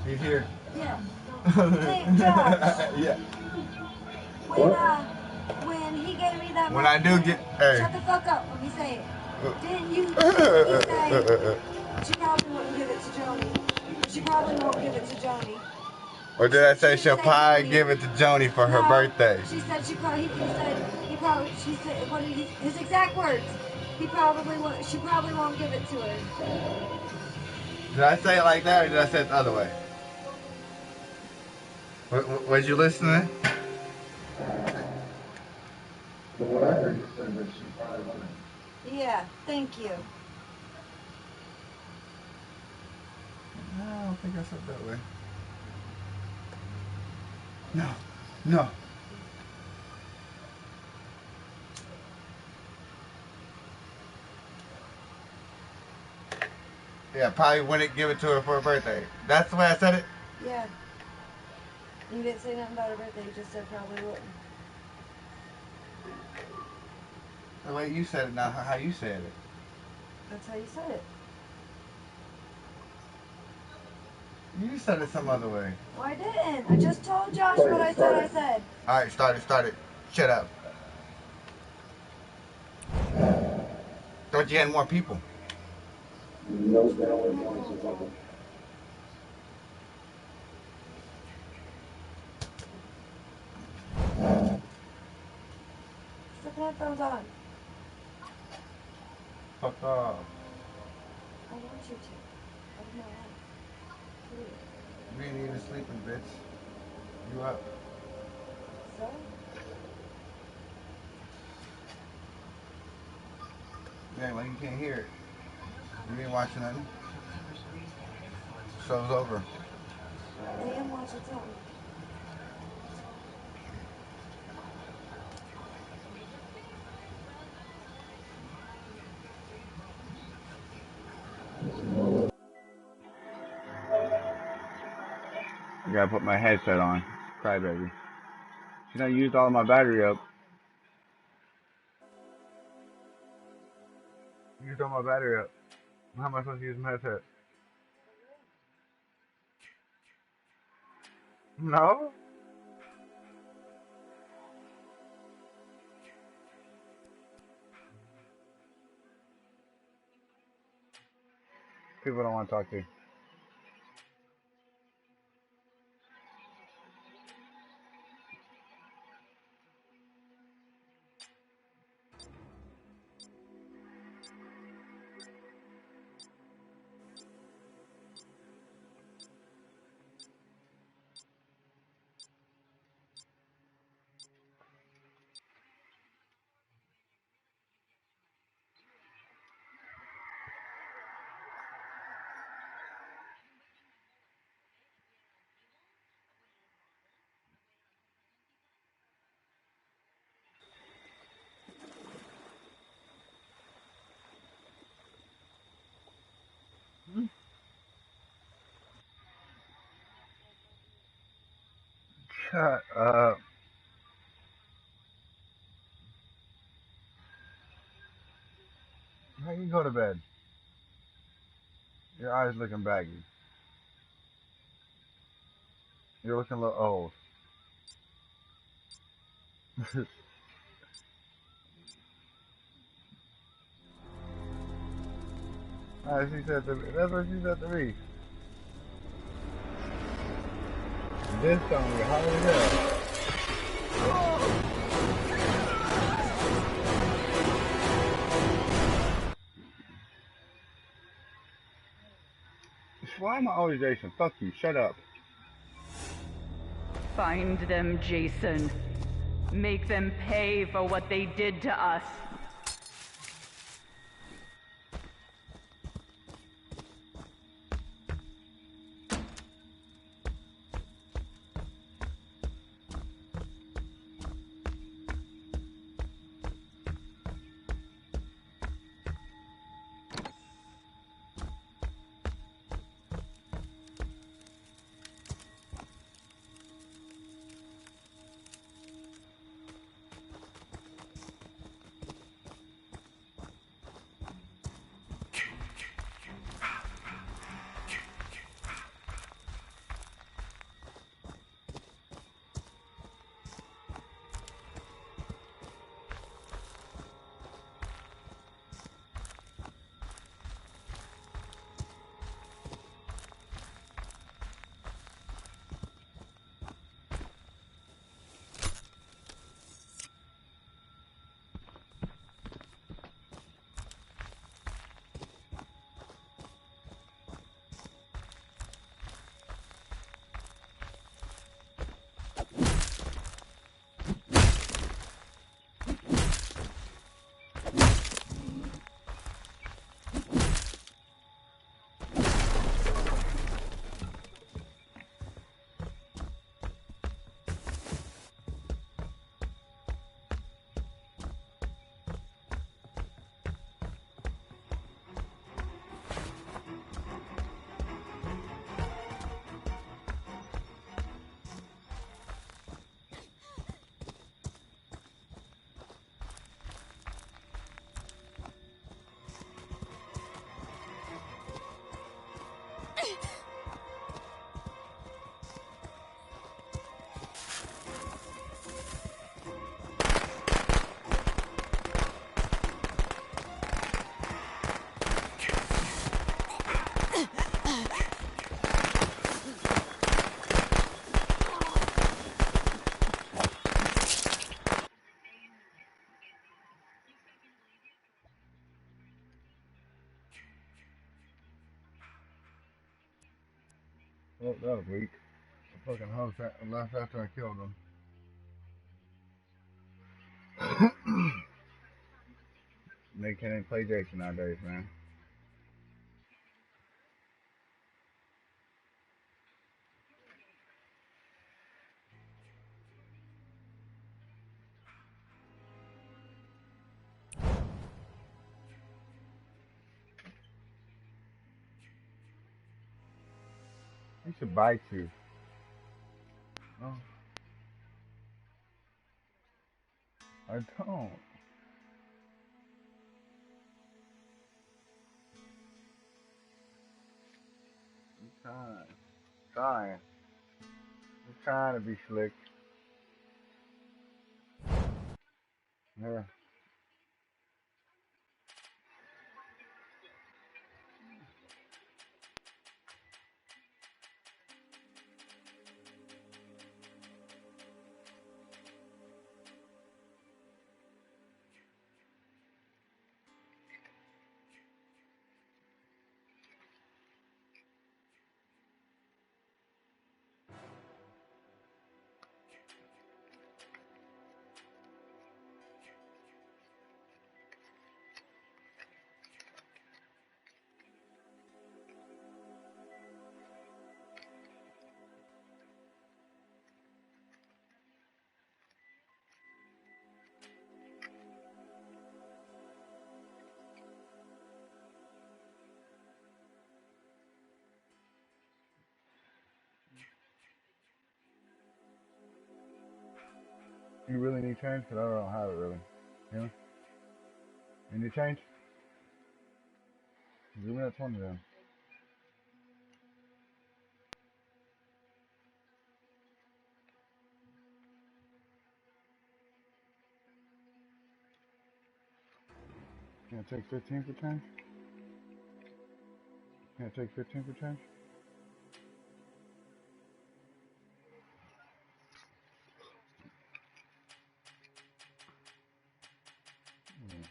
He's here. Yeah. Hey, Josh. Yeah. When he gave me that When I do get, hey. shut the fuck up. Let me say it. Didn't he say she probably wouldn't give it to Joni? She probably won't give it to Joni. Or did I say she'll probably give it to Joni for her birthday? She said she probably. He said he probably. She said what? His exact words. He probably won't. She probably won't give it to her. Did I say it like that, or did I say it the other way? Was you listening? What I heard you say that she probably wouldn't. Yeah. Thank you. No, I don't think I said that way. No. No. Yeah, probably wouldn't give it to her for her birthday. That's the way I said it? Yeah. You didn't say nothing about her birthday. You just said probably wouldn't. The way you said it, not how you said it. That's how you said it. You said it some other way. Well, I didn't. I just told Josh what I said. Alright, start it. Shut up. Thought you had more people. No, no. Put the headphones on. Fuck off. I want you to. Out of my life. Please. You ain't even sleeping, bitch. You up. So? Yeah, like you can't hear it. You ain't watching nothing. Show's over. I am watching something. I gotta put my headset on. Crybaby. You know, used all my battery up. Used all my battery up. How am I supposed to use my headset? No? People don't want to talk to you. Shut up. How you go to bed? Your eyes looking baggy. You're looking a little old. That's what she said to me. This song is hard as hell. Why am I always Jason? Fuck you. Shut up. Find them, Jason. Make them pay for what they did to us. Oh, that was weak. The fucking host left after I killed him. They can't even play Jason nowadays, man. He should bite you. Oh, I don't. I'm trying. Trying. I'm trying to be slick. Yeah. You really need change? Because I don't have it really. Yeah? You need change? Give me that 20 then. Can I take 15 for change? Can I take 15 for change? Yeah.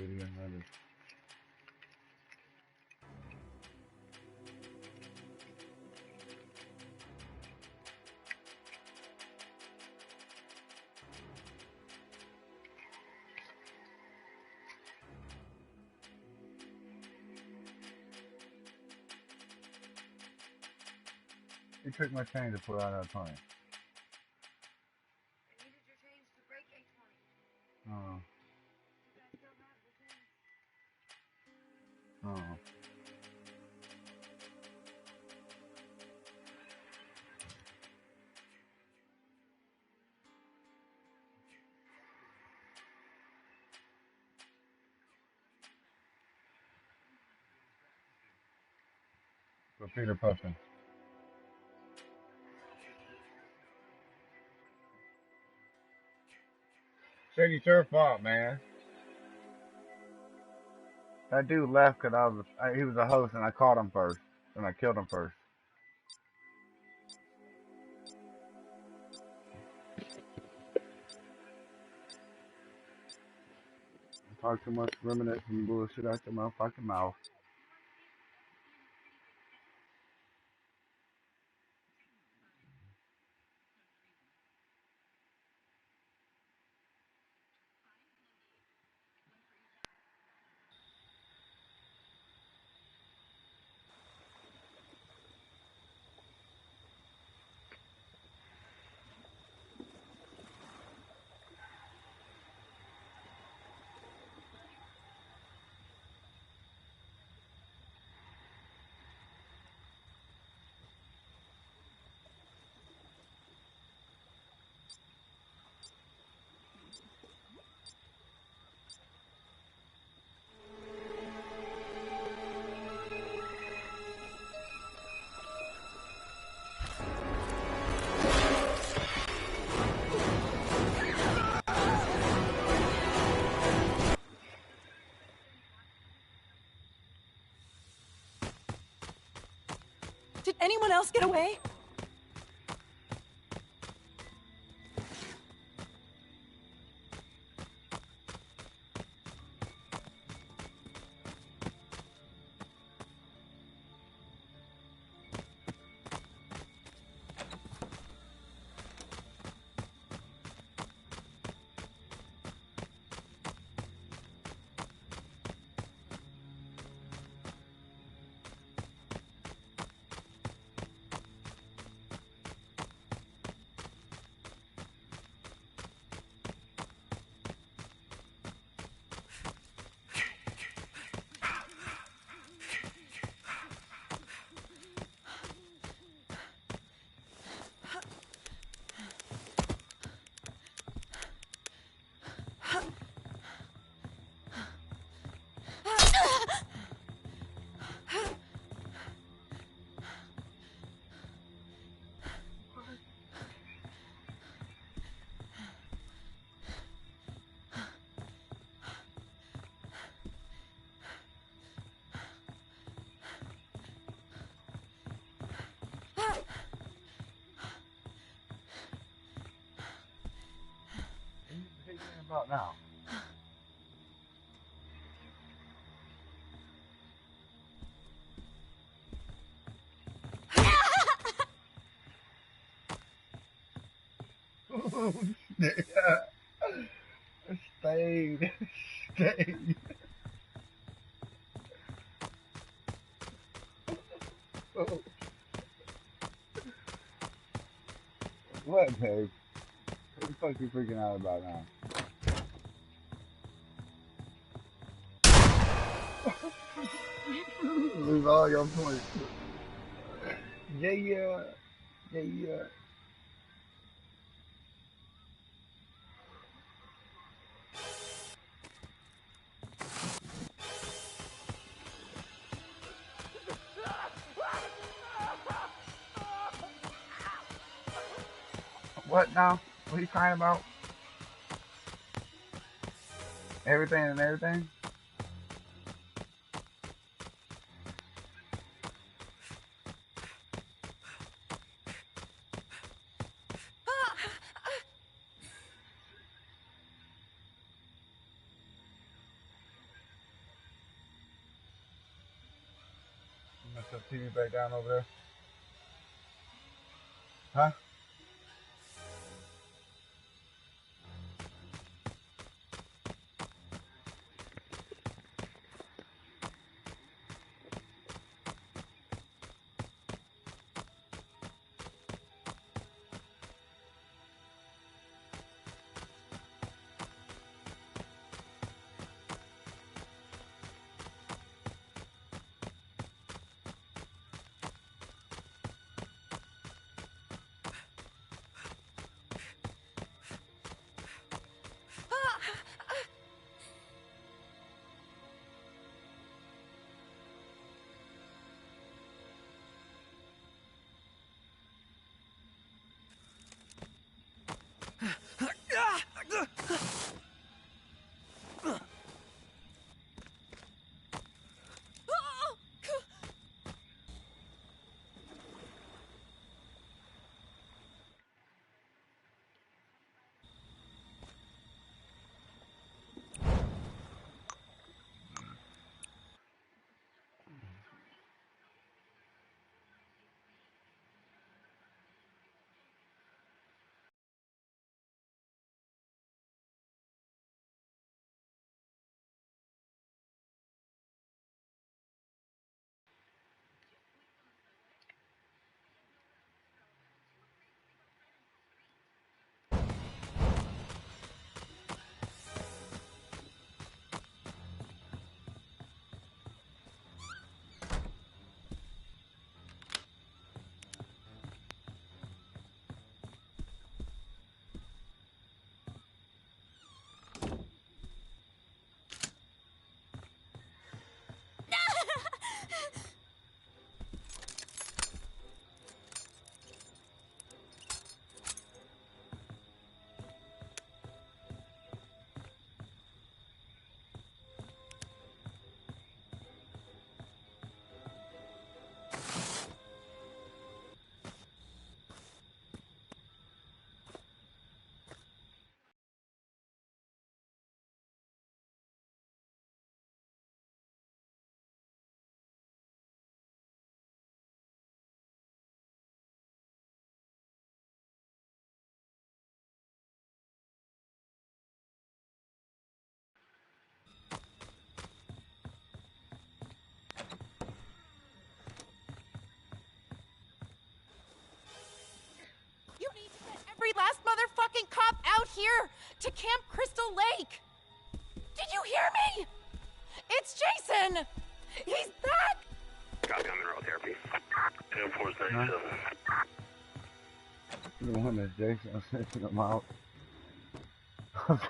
80 and 100. You took my change to pull out that 20. Oh. Oh. So Peter Puffin. Said it's your fault, man. That dude left because he was a host and I caught him first. And I killed him first. I talk too much reminiscing bullshit out your motherfucking mouth. Did anyone else get away? about now? Stay. Stay. What, babe? What the fuck you freaking out about now? Lose all your points. Yeah, yeah. Yeah, yeah. What now? What are you crying about? Everything and everything? You must have TV back down over there. Huh? You need to get every last motherfucking cop out here to Camp Crystal Lake! Did you hear me? It's Jason! He's back! Copy, I'm in route therapy. 10-4-97. The one that Jason was sending him out.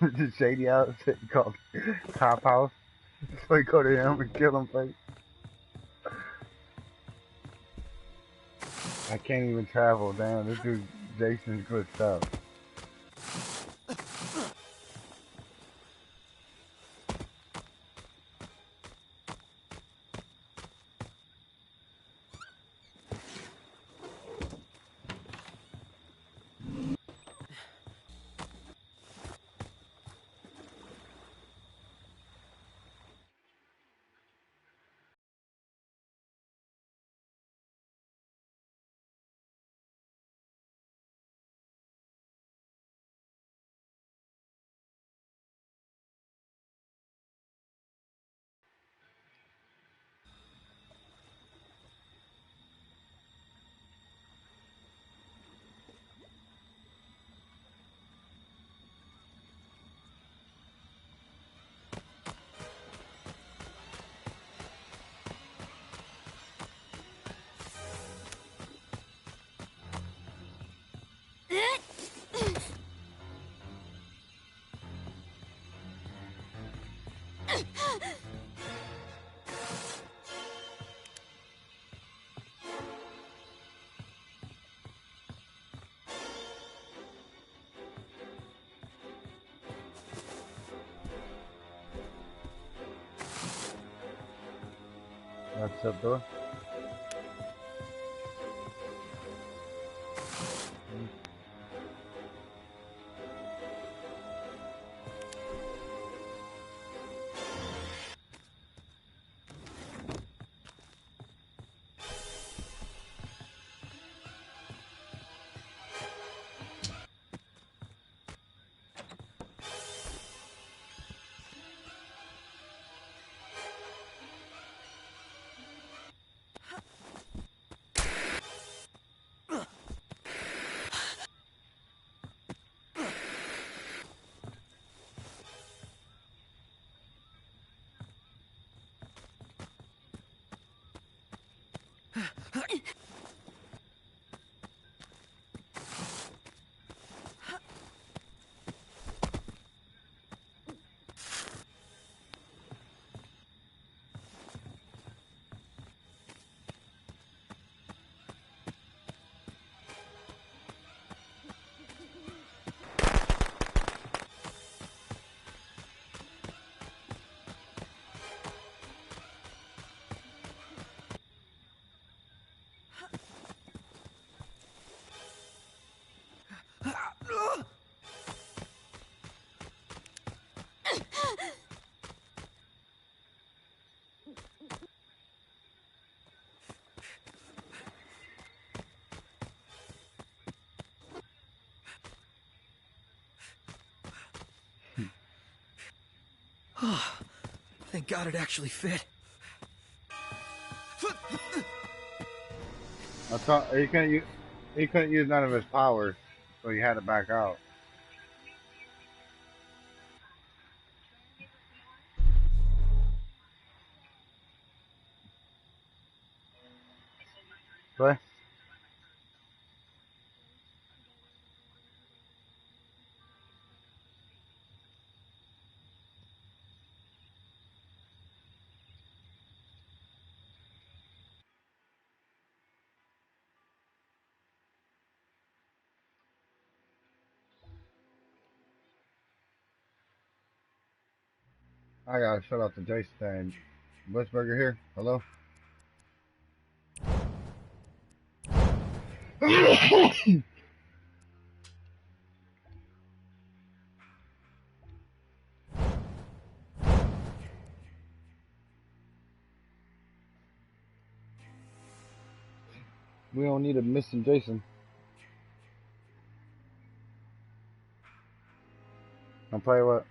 The shady outfit called Cop House. So he go to him and kill him, please. I can't even travel, damn. This dude, Jason's good stuff. That's the door. Oh, thank God it actually fit. I thought he couldn't use none of his powers, so he had to back out. Play. I gotta shout out to Jason and Blitzburger here. Hello. We don't need a missing Jason. I'll tell you what.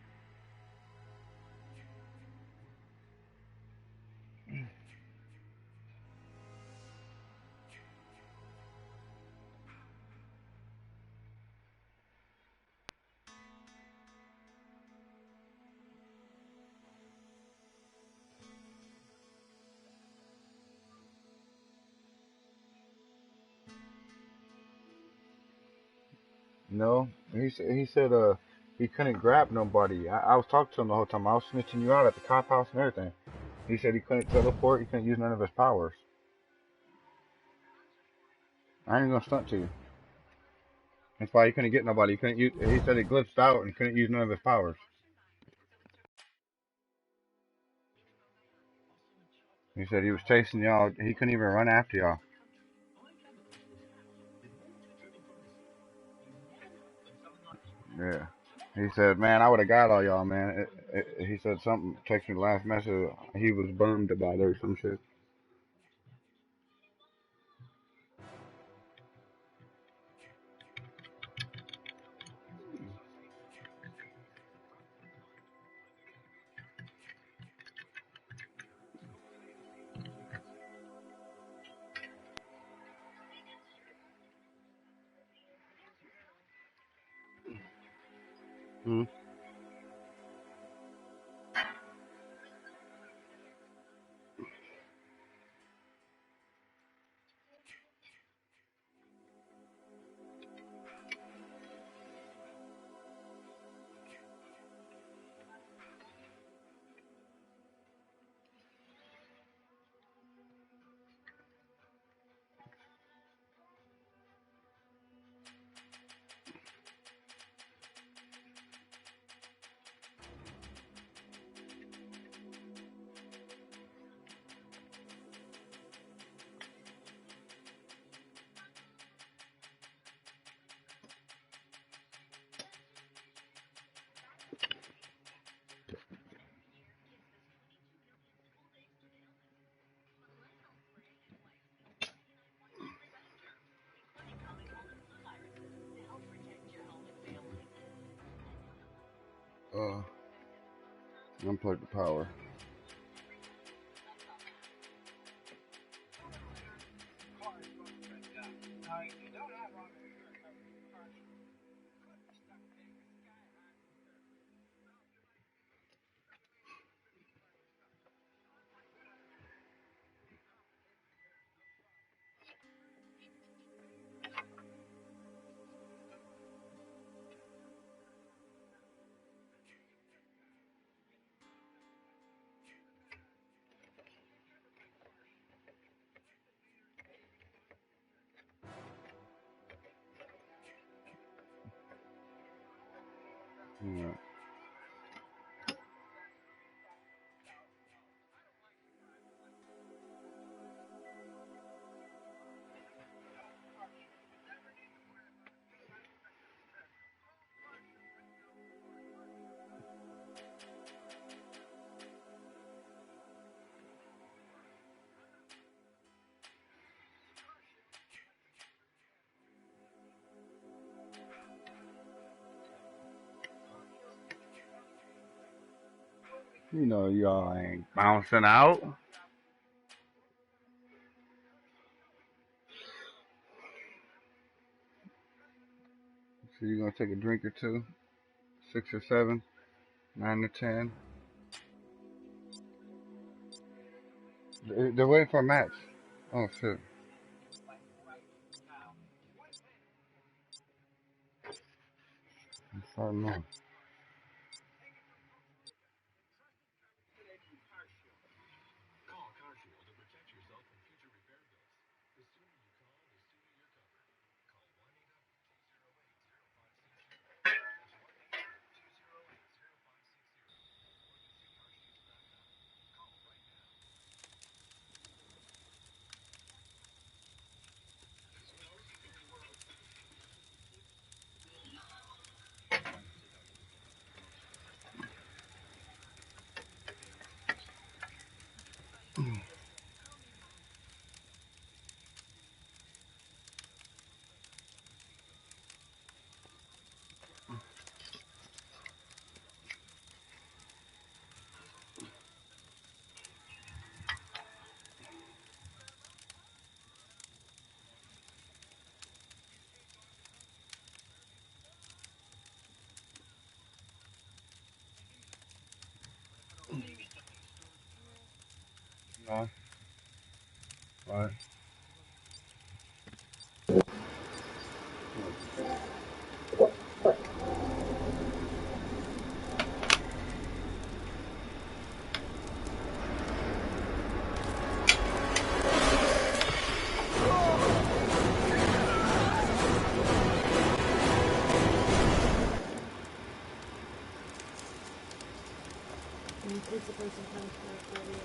No, he said he couldn't grab nobody. I was talking to him the whole time. I was snitching you out at the cop house and everything. He said he couldn't teleport. He couldn't use none of his powers. I ain't gonna stunt to you. That's why he couldn't get nobody. He couldn't use. He said he glitched out and couldn't use none of his powers. He said he was chasing y'all. He couldn't even run after y'all. Yeah. He said, man, I would have got all y'all, man. He said something, text me the last message. He was bummed about it or some shit. Hmm. Unplug the power. Yeah. You know y'all ain't bouncing out. So you're gonna take a drink or two, 6 or 7, 9 or 10. They're waiting for a match. Oh shit. I'm starting off. No. Right.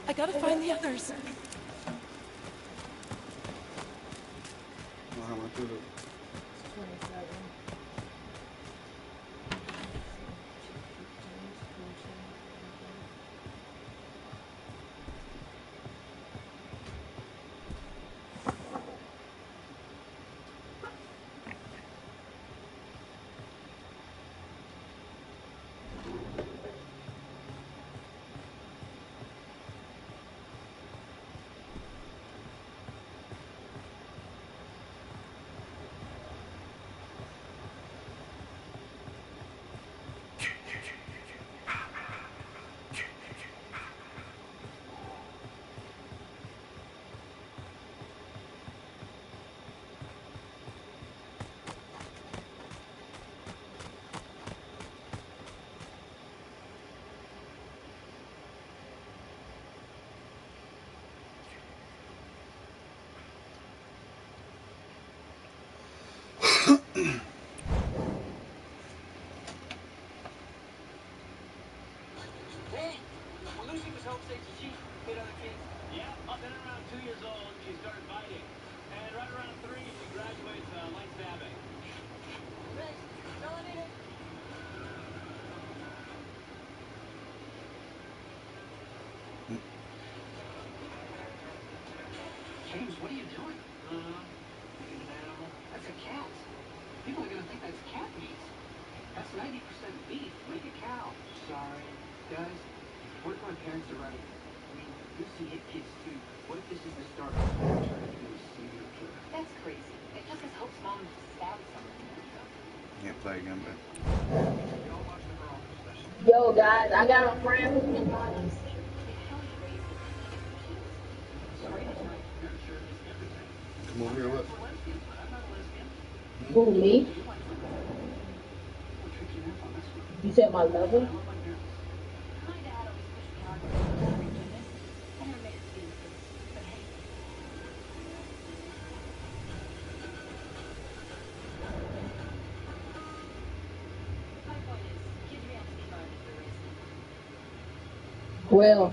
I gotta find the others. How much is it? 27. Hey, well, Lucy was home since she hit other kids. Yeah, then around 2 years old, she started biting. And right around 3, she graduates light stabbing. Thanks. Tell I need it. James, what are you doing? An animal. That's a cat. People are going to think that's cat meat. That's 90% beef, like a cow. Sorry. Guys, What if my parents are right? I mean, Lucy hit kids too. What if this is the start of her turning into a serial killer? That's crazy. It's just because Hope's mom stabbed someone. Can't play again, but. Yo, guys, I got a friend who's been honest. Come over here, what? Who, me? You said my lover? Well,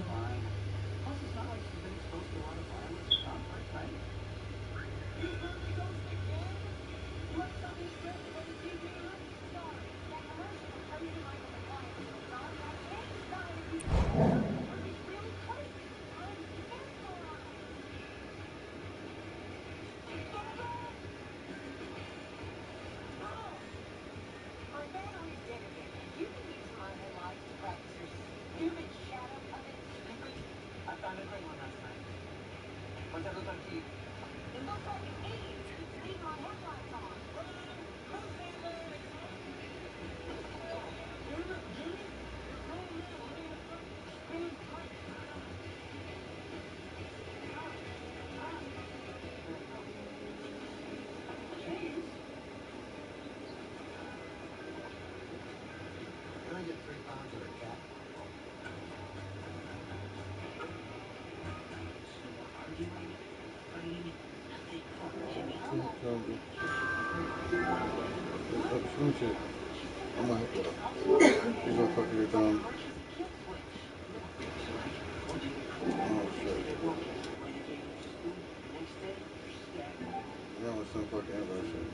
Shit. I'm gonna hit that. These motherfuckers are dumb. Oh shit. That was some fucking anniversary.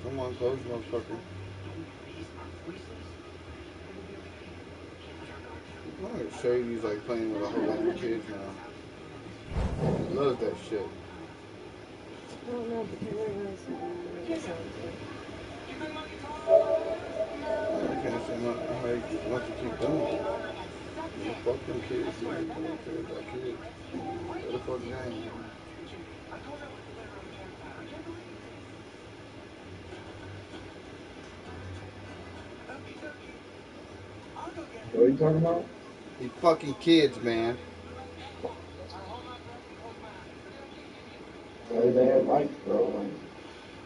Come on, close, motherfucker. Look at Shady's like playing with a whole bunch of kids now. He loves that shit. I don't know, because I realize that sounds like. I can't say not how he wants to keep doing it. You fuck them kids, man. I don't care about kids. What the fuck game, man? What are you talking about? These fucking kids, man. Hey, they have lights, bro.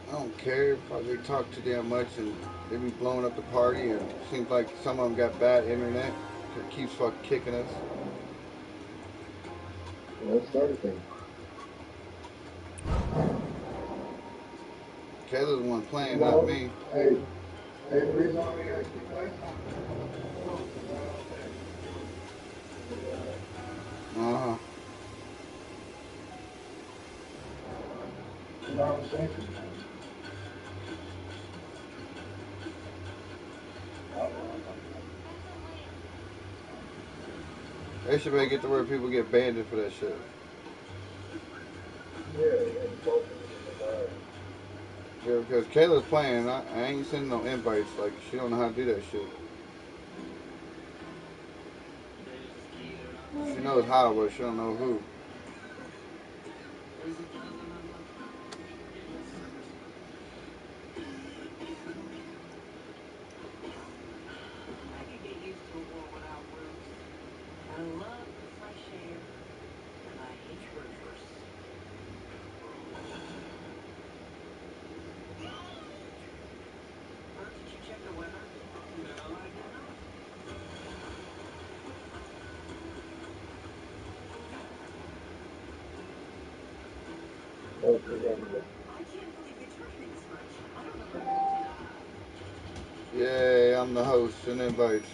I don't care if they talk too damn much and they be blowing up the party, and it seems like some of them got bad internet. It keeps fucking kicking us. Let's start a thing. Kayla's the one playing, not me. Hey, the reason why we gotta keep playing. Uh-huh. Conversation. They should make it to where people get banned for that shit. Yeah, because Kayla's playing, I ain't sending no invites. Like, she don't know how to do that shit. She knows how, but she don't know who. Yay, I'm the host. Send invites.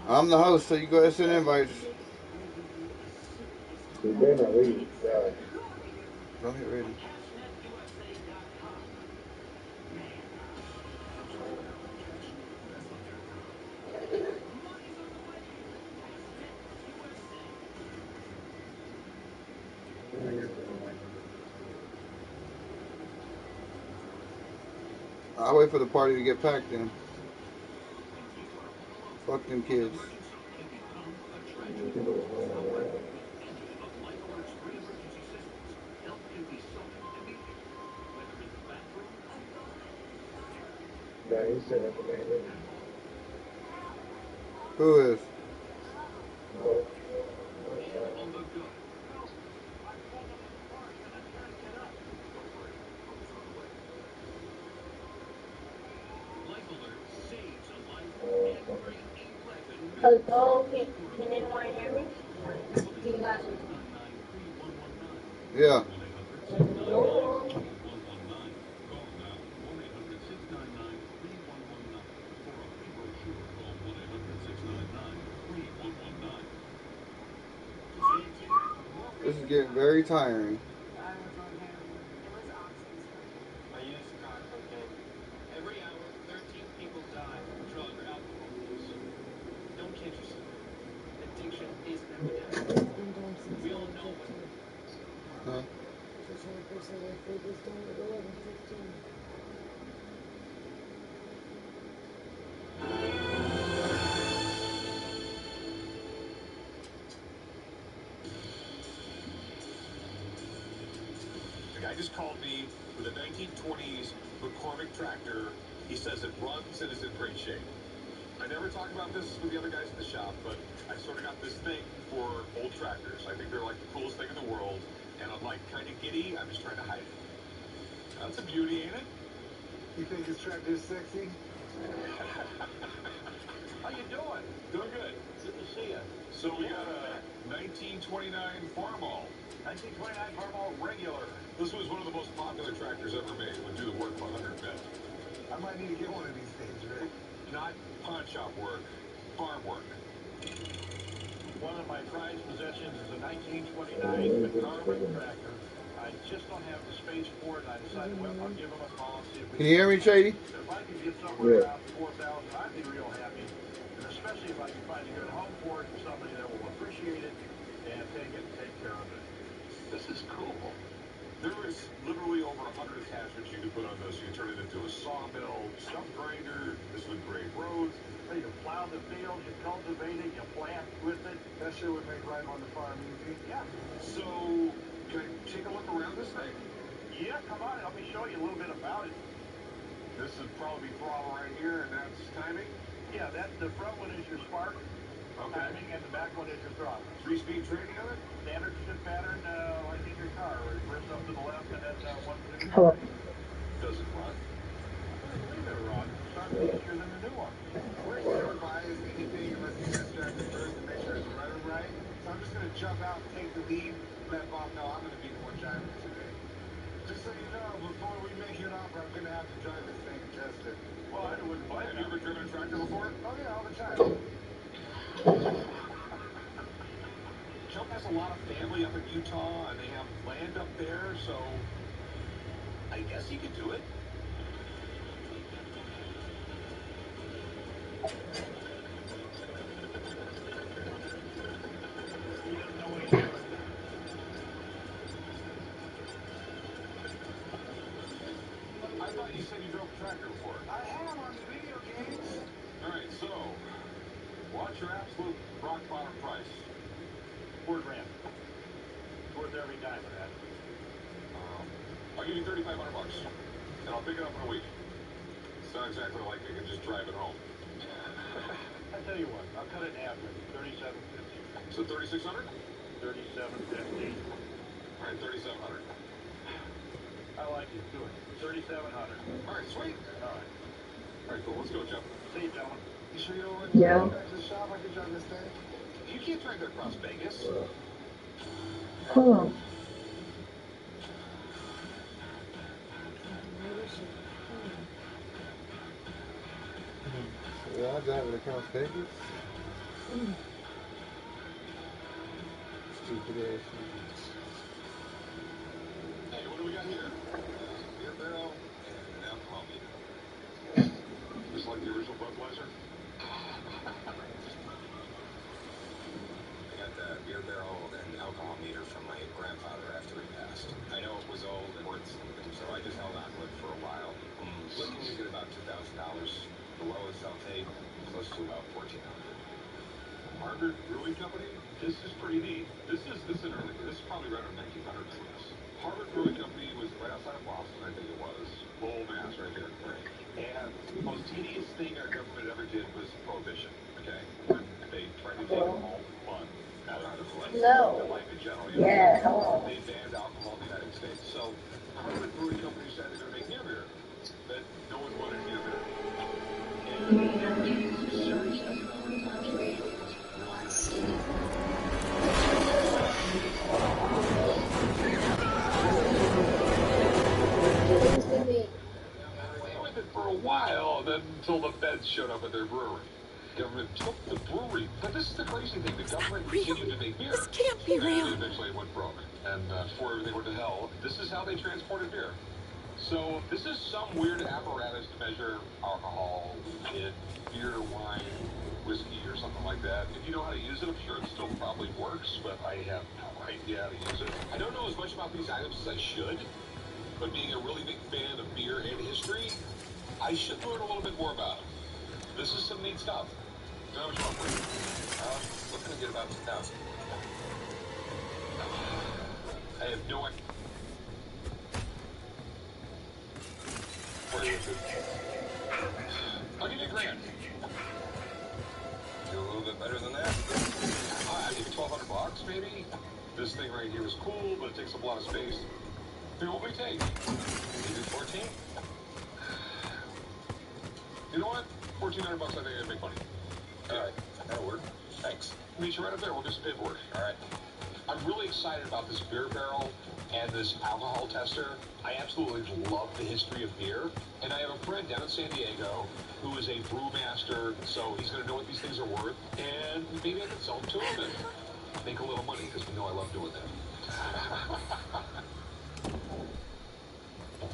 I'm the host, so you go ahead and send invites. They better not leave. Go ahead, ready. I'll wait for the party to get packed then. Fuck them kids. Who is? Hello, can anyone hear me? Can you guys hear me? Yeah. This is getting very tiring. I used crack cocaine. Every hour, 13 people die from drug or alcohol use. Don't kid yourself. Addiction is an epidemic. We all know what. Huh? The guy just called me with a 1920s McCormick tractor. He says it runs and is in great shape. I never talk about this with the other guys in the shop, but I sort of got this thing for old tractors. I think they're like the coolest thing in the world, and I'm like kind of giddy. I'm just trying to hide it. That's a beauty, ain't it? You think this tractor is sexy? How you doing? Doing good. Good to see you. So we got a 1929 Farmall. 1929 Farmall regular. This was one of the most popular tractors ever made. Would do the work of 100 men. I might need to get one of these days, Rick. Not pawn shop work, farm work. One of my prized possessions is a 1929 McCormick tractor. I just don't have the space for it. I decided, well, I'll give them a call and see if we Can you hear me, Shady? If I could get somewhere around 4,000, I'd be real happy. And especially if I can find a good home for it for somebody that will appreciate it and take care of it. This is cool. There is literally over 100 attachments you can put on this. You can turn it into a sawmill, stump grinder. This would grade roads. So you plow the field, you cultivate it, you plant with it. That shit would make life on the farm easy. Yeah. So, can I take a look around this thing? Yeah, come on. Let me show you a little bit about it. This would probably be throttle right here, and that's timing? Yeah, the front one is your spark. Okay. Timing, and the back one is your throttle. 3-speed trading of it? Standard shift pattern, like in your car, where it bursts up to the left and then one to the Hello. right. Does it run? I believe it runs. It starts easier than the new one. We're never buys anything unless you test drive it first to make sure it's running right. So I'm just gonna jump out and take the lead, let Bob know I'm gonna be the one driving it today. Just so you know, before we make it off, I'm gonna have to drive this thing and test it. Well, I wouldn't blame Have you ever driven a tractor before? Oh yeah, all the time. Chuck has a lot of family up in Utah, and they have land up there, so I guess he could do it. I thought you said you drove a tractor before. I am on the video games. All right, so what's your absolute rock bottom price? $4 grand. Worth every dime of that. I'll give you $3,500, and I'll pick it up in a week. It's not exactly like I can just drive it home. I tell you what, I'll cut it in half with you. $3,750. So $3,600? $3,750. All right, $3,700. I like it. Do it. $3,700. All right, sweet. All right. All right, cool. Let's go, Jeff. See you, gentlemen. You sure you don't want Yeah. to back to the shop? I can drive this thing. You can't drive that across Vegas. Hold on. Yeah, I'll drive it across Vegas. Stupid ass shit. Hey, what do we got here? Beer barrel and an alcohol meter. Just like the original Budweiser? I got the beer barrel and alcohol meter from my grandfather after Harvard Brewing Company. This is pretty neat. This is probably right around 1900s. Harvard Brewing Company was right outside of Boston, I think it was. Lowell, Mass, right here. And the most tedious thing our government ever did was prohibition. Okay, when they tried to take all fun out of life, life in general. They banned alcohol in the United States. So Harvard Brewing Company decided they're going to make beer, but no one wanted beer. And serious economic times for the for a while, then until the feds showed up at their brewery. Government took the brewery, but this is the crazy thing. The government continued to make beer. This can't be real. And eventually it went broke. And before everything went to hell, this is how they transported beer. So this is some weird apparatus to measure alcohol in beer, wine, whiskey, or something like that. If you know how to use it, I'm sure it still probably works, but I have no idea how to use it. I don't know as much about these items as I should, but being a really big fan of beer and history, I should learn a little bit more about them. This is some neat stuff. How much more for you? Looking to get about 2,000. I have no idea. I'll give you $1,000. Do a little bit better than that. I'll give you $1,200 maybe. This thing right here is cool, but it takes up a lot of space. Here, what will we take? Maybe 14? You know what? $1,400 I think I'd make money. Alright, that'll work. Thanks. Meet you right up there. We'll do some paperwork. Alright. I'm really excited about this beer barrel and this alcohol tester. I absolutely love the history of beer. And I have a friend down in San Diego who is a brewmaster, so he's going to know what these things are worth. And maybe I can sell them to him and make a little money, because we know I love doing that.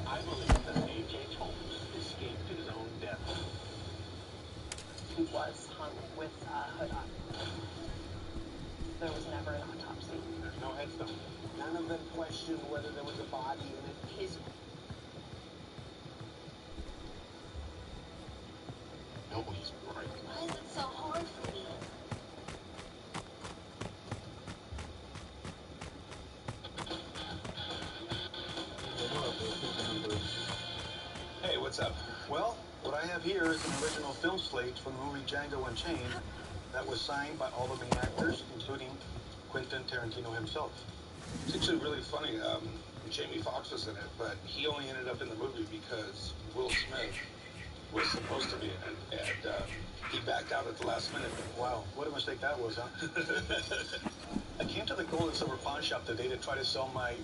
I believe that A.J. Holmes escaped his own death. He was hung with a hood on. There was never an autopsy. There's no headstone. None of them questioned whether there was a body in it. His... Nobody's right. Why is it so hard for me? Hey, what's up? Well, what I have here is an original film slate from the movie Django Unchained that was signed by all the main actors, including Quentin Tarantino himself. It's actually really funny. Jamie Foxx was in it, but he only ended up in the movie because Will Smith was supposed to be in it, and he backed out at the last minute. Wow, what a mistake that was, huh? I came to the Gold and Silver Pawn Shop today to try to sell my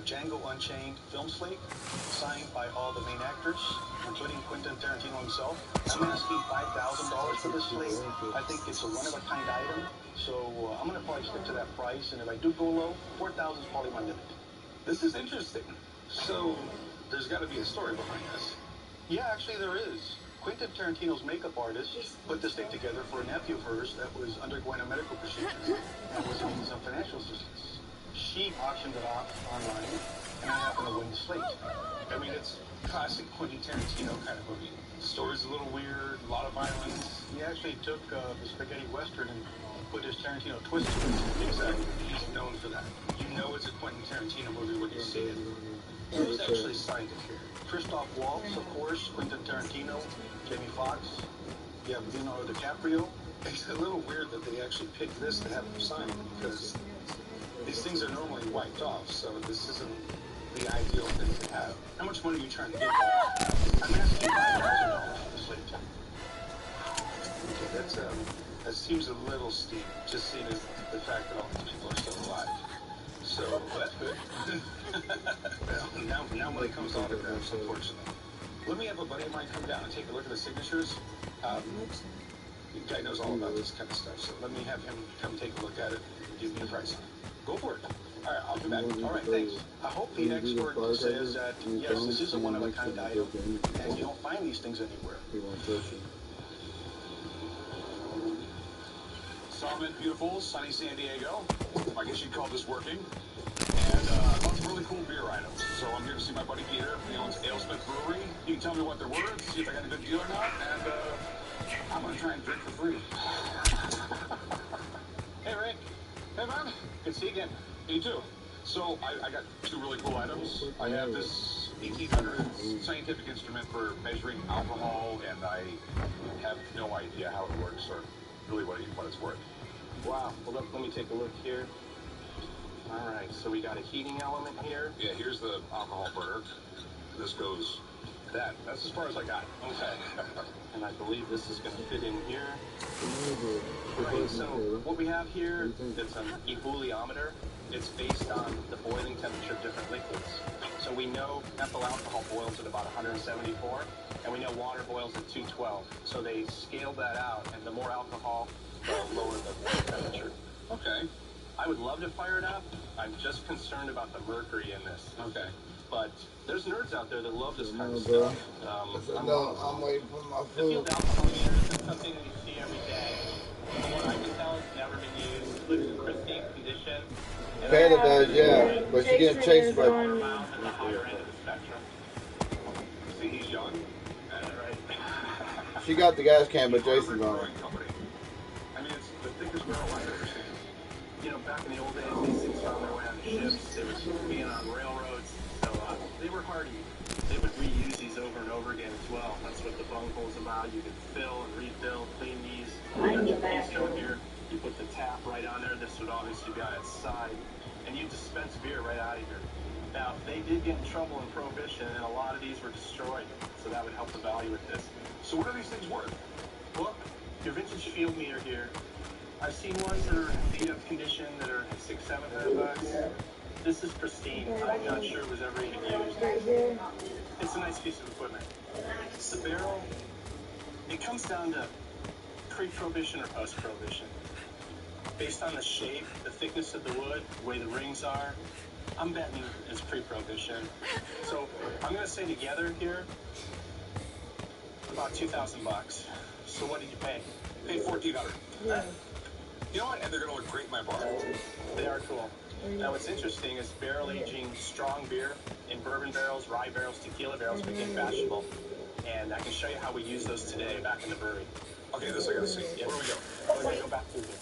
Django Unchained film slate, signed by all the main actors, including Quentin Tarantino himself. I'm asking $5,000 for this slate. I think it's a one-of-a-kind item, so I'm going to probably stick to that price, and if I do go low, $4,000 is probably my limit. This is interesting. So, there's got to be a story behind this. Yeah, actually there is. Quentin Tarantino's makeup artist put this thing together for a nephew of hers that was undergoing a medical procedure and was needing some financial assistance. She auctioned it off online, and I happened to win the slate. I mean, it's classic Quentin Tarantino kind of movie. The story's a little weird, a lot of violence. He actually took the spaghetti western and put his Tarantino twist to it. Exactly. He's known for that. You know it's a Quentin Tarantino movie when you see it. Who's actually signed it here? Christoph Waltz, of course, Quentin Tarantino, Jamie Foxx, you have Leonardo DiCaprio. It's a little weird that they actually picked this to have him sign it, because these things are normally wiped off, so this isn't the ideal thing to have. How much money are you trying to get? I'm asking $5,000 for the slate. Okay, that seems a little steep, just seeing as the fact that all these people are still alive. So, that's good. Well, now money comes to autographs, unfortunately. Let me have a buddy of mine come down and take a look at the signatures. The guy knows all about this kind of stuff, so let me have him come take a look at it and give me a price on it. Go for it. All right, I'll be back. All right, thanks. I hope the expert says that, yes, this is a one-of-a-kind item, and you don't find these things anywhere. Solomon, beautiful, sunny San Diego. I guess you'd call this working. And lots of really cool beer items. So I'm here to see my buddy Peter. He owns AleSmith Brewery. He can tell me what they're worth, see if I got a good deal or not, and I'm going to try and drink for free. Hey, Ray. Hey, man. Good to see you again. You too. So, I got two really cool items. I have this 1800s scientific instrument for measuring alcohol, and I have no idea how it works or really what it's worth. Wow. Well, let me take a look here. All right, so we got a heating element here. Yeah, here's the alcohol burner. This goes that's as far as I got. Okay. And I believe this is going to fit in here. Right, so what we have here is an ebullimeter. It's based on the boiling temperature of different liquids. So we know ethyl alcohol boils at about 174, and we know water boils at 212. So they scaled that out, and the more alcohol, the lower the temperature. Okay. I would love to fire it up. I'm just concerned about the mercury in this. Okay. But there's nerds out there that love this kind of stuff. I'm waiting for my The field alcohol meter isn't something that you see every day. From what I can tell, it's never been used. It looks in pristine condition. Kayla does, yeah, but she getting chased by. At the higher end of the spectrum. See, he's young. That's right. She got the gas can, but Jason's on it. I mean, it's the thickest barrel I've ever seen. You know, back in the old days, these things found their way on ships. They were being on railroads. So they were hardy. They would reuse these over and over again as well. That's what the bunghole's about. You can fill and refill, clean these. These come here. You put the tap right on there. This would obviously be on its side. And you dispense beer right out of here. Now, they did get in trouble in Prohibition, and a lot of these were destroyed. So that would help the value with this. So what are these things worth? Well, your vintage field meter here. I've seen ones that are in beat-up condition that are $600-700. This is pristine. I'm not sure it was ever even used. It's a nice piece of equipment. The barrel, it comes down to pre-prohibition or post-prohibition. Based on the shape, the thickness of the wood, the way the rings are, I'm betting it's pre-prohibition. So I'm going to say together here, about $2,000. So what did you pay? Paid $1,400. Yeah. You know what? And they're going to look great in my bar. They are cool. Now, what's interesting is barrel aging strong beer in bourbon barrels, rye barrels, tequila barrels became fashionable. And I can show you how we use those today back in the brewery. Okay, this I got to see. Yep. Where do we go? We're going to go back through here.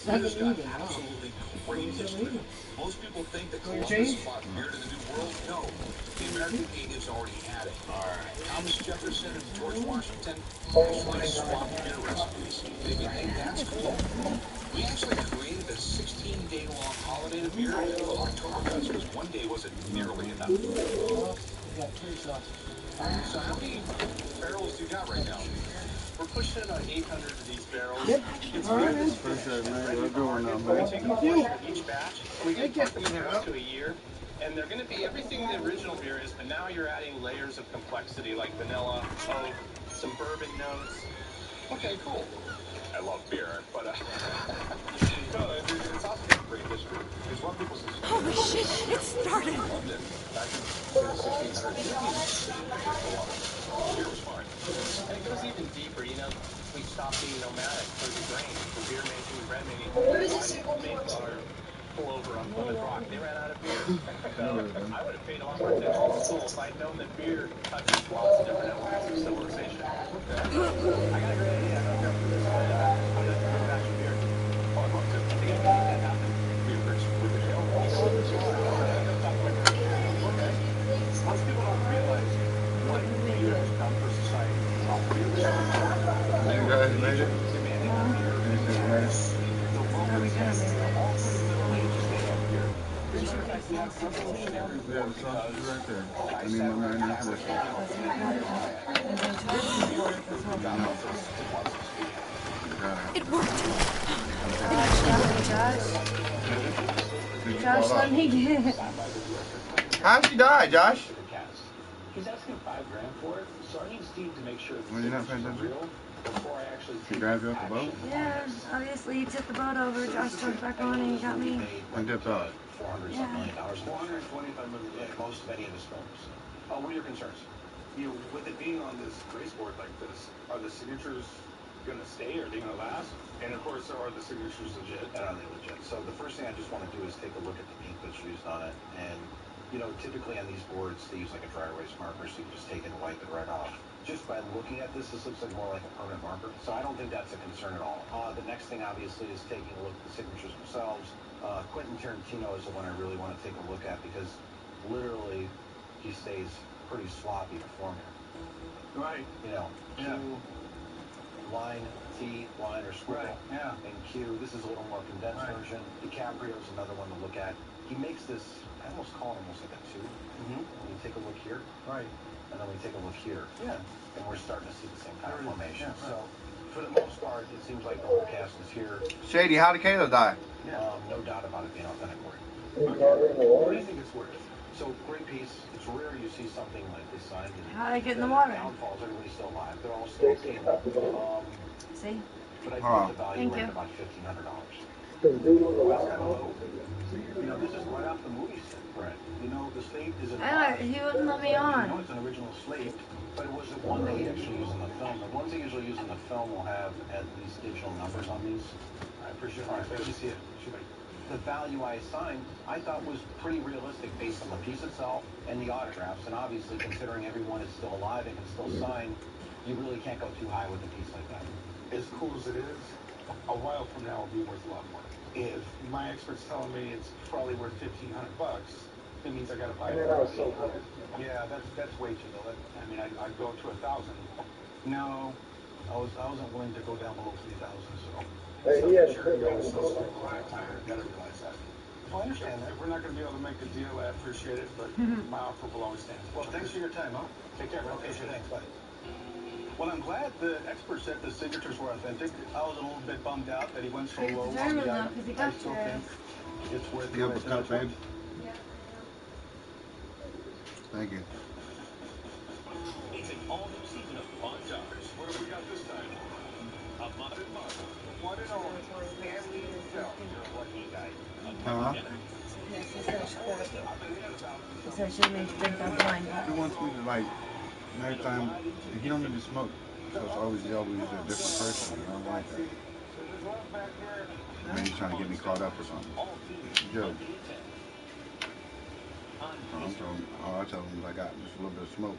Absolutely crazy. Most people think that Columbus brought beer to the New World. No, the American natives already had it. Thomas Jefferson and George Washington actually swapped beer recipes. They think that's cool. We actually created a 16-day-long holiday to beer called Oktoberfest because one day wasn't nearly enough. So how many barrels do you got right now? We're pushing about 800 of these barrels. Yep. It's All right, good. appreciate it, man. We're doing that, We man. take a portion of each batch. We can put them in up to a year. And they're going to be everything the original beer is, but now you're adding layers of complexity like vanilla, oak, some bourbon notes. Okay, cool. I love beer, but no, it's also got great history. Because a lot of people say, Holy shit, it started. I loved it. Back in the 1600s, beer was fine. And it goes even deeper, you know. We stopped being nomadic for the grain, for beer making, bread making. Mayflower pull over on Plymouth Rock. They ran out of beer. So I would have paid a lot more attention to school if I'd known that beer touches lots of different elements of civilization. I got a great idea. I'm going to do this. I'm going to do a batch of beer. Oh, I'd love to. I think I can make that happen. Beer brings with the ale. Okay. Most people don't realize what beer is read it? Yeah, the sausage is right there. I need my mayonnaise with it. It worked. Josh, let me get it. How'd she die, Josh? He's asking $5,000 for it, so I need Steve to make sure that Well, you're not paying attention? real before I actually She grabbed you off the boat? Yeah, obviously he took the boat over. Josh jumped back on and he got me. And dipped out. Yeah. $425 million, most of any of his films. What are your concerns? You know, with it being on this race board like this, are the signatures gonna stay? Are they gonna last? And of course, are the signatures legit? And are they legit? So the first thing I just want to do is take a look at the ink that's used on it. And, you know, typically on these boards, they use like a dry erase marker, so you can just take it and wipe it right off. Just by looking at this looks like more like a permanent marker. So I don't think that's a concern at all. The next thing, obviously, is taking a look at the signatures themselves. Quentin Tarantino is the one I really want to take a look at because literally he stays pretty sloppy before me. Right. You know, Q, line, T, line or scribble. Right. Yeah. And Q, this is a little more condensed version. DiCaprio's another one to look at. He makes this, I almost call it almost like a two. When you take a look here. Right. And then we take a look here. Yeah. And we're starting to see the same kind of formation. Yeah, right. So, for the most part, it seems like the whole cast is here. Shady, how did Kayla die? No doubt about it being authentic work. What do you think it's worth? So, great piece. It's rare you see something like this signed. How'd I get in the water? Downfalls, everybody's still alive. They're all still stable. See? But I put the value at about $1,500. You know, this is right off the movie set. Right. You know, the slate is an He wouldn't let me on. You know, it's an original slate, but it was the one they actually use in the film. The ones they usually use in the film will have at least digital numbers on these. I appreciate it. All right, let me see it. The value I assigned, I thought was pretty realistic based on the piece itself and the autographs. And obviously, considering everyone is still alive and can still sign, you really can't go too high with a piece like that. As cool as it is, a while from now it'll be worth a lot more. If my expert's telling me it's probably worth $1,500, it means I gotta buy it. Yeah, that's way too low. I mean, I'd go to 1,000. No, I wasn't willing to go down below 3,000. So. Gotta realize that. Well, I understand that. If we're not going to be able to make a deal, I appreciate it, but my offer will always stand. Well, thanks for your time, huh? Take care. Okay, sure, thanks. Bye. Well, I'm glad the expert said the signatures were authentic. I was a little bit bummed out that he went so low on the item. I still think it's worth You have a cup, babe? Thank you. It's an all-new season of Montage. What have we got this time? A modern marvel. One and only. Family himself. You're a lucky guy. Huh? She said she made you drink that wine. He wants me to, like, every time, he don't even smoke, so it's always a different person. I don't like that. Maybe he's trying to get me caught up or something. Joe. All I tell him is I got just a little bit of smoke.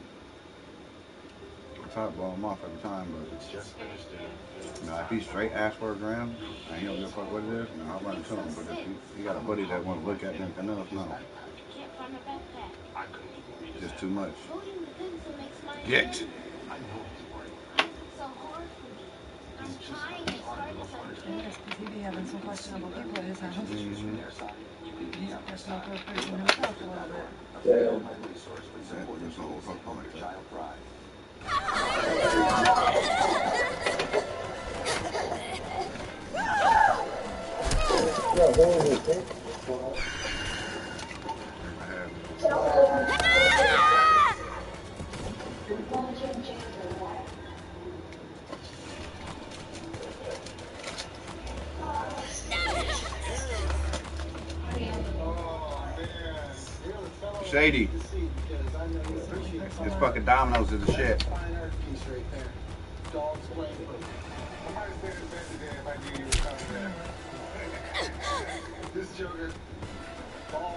I try to blow him off every time, but you know, if he's straight ask for a gram, and he don't give a fuck what it is, I'll run it to him. But if he got a buddy that want to look at anything else, no. Just too much. Get. He be having some questionable people at his house. He's a questionable person himself a little bit. That's the whole fuck like that. Shady. This fucking Domino's is the shit. This Joker. Oh,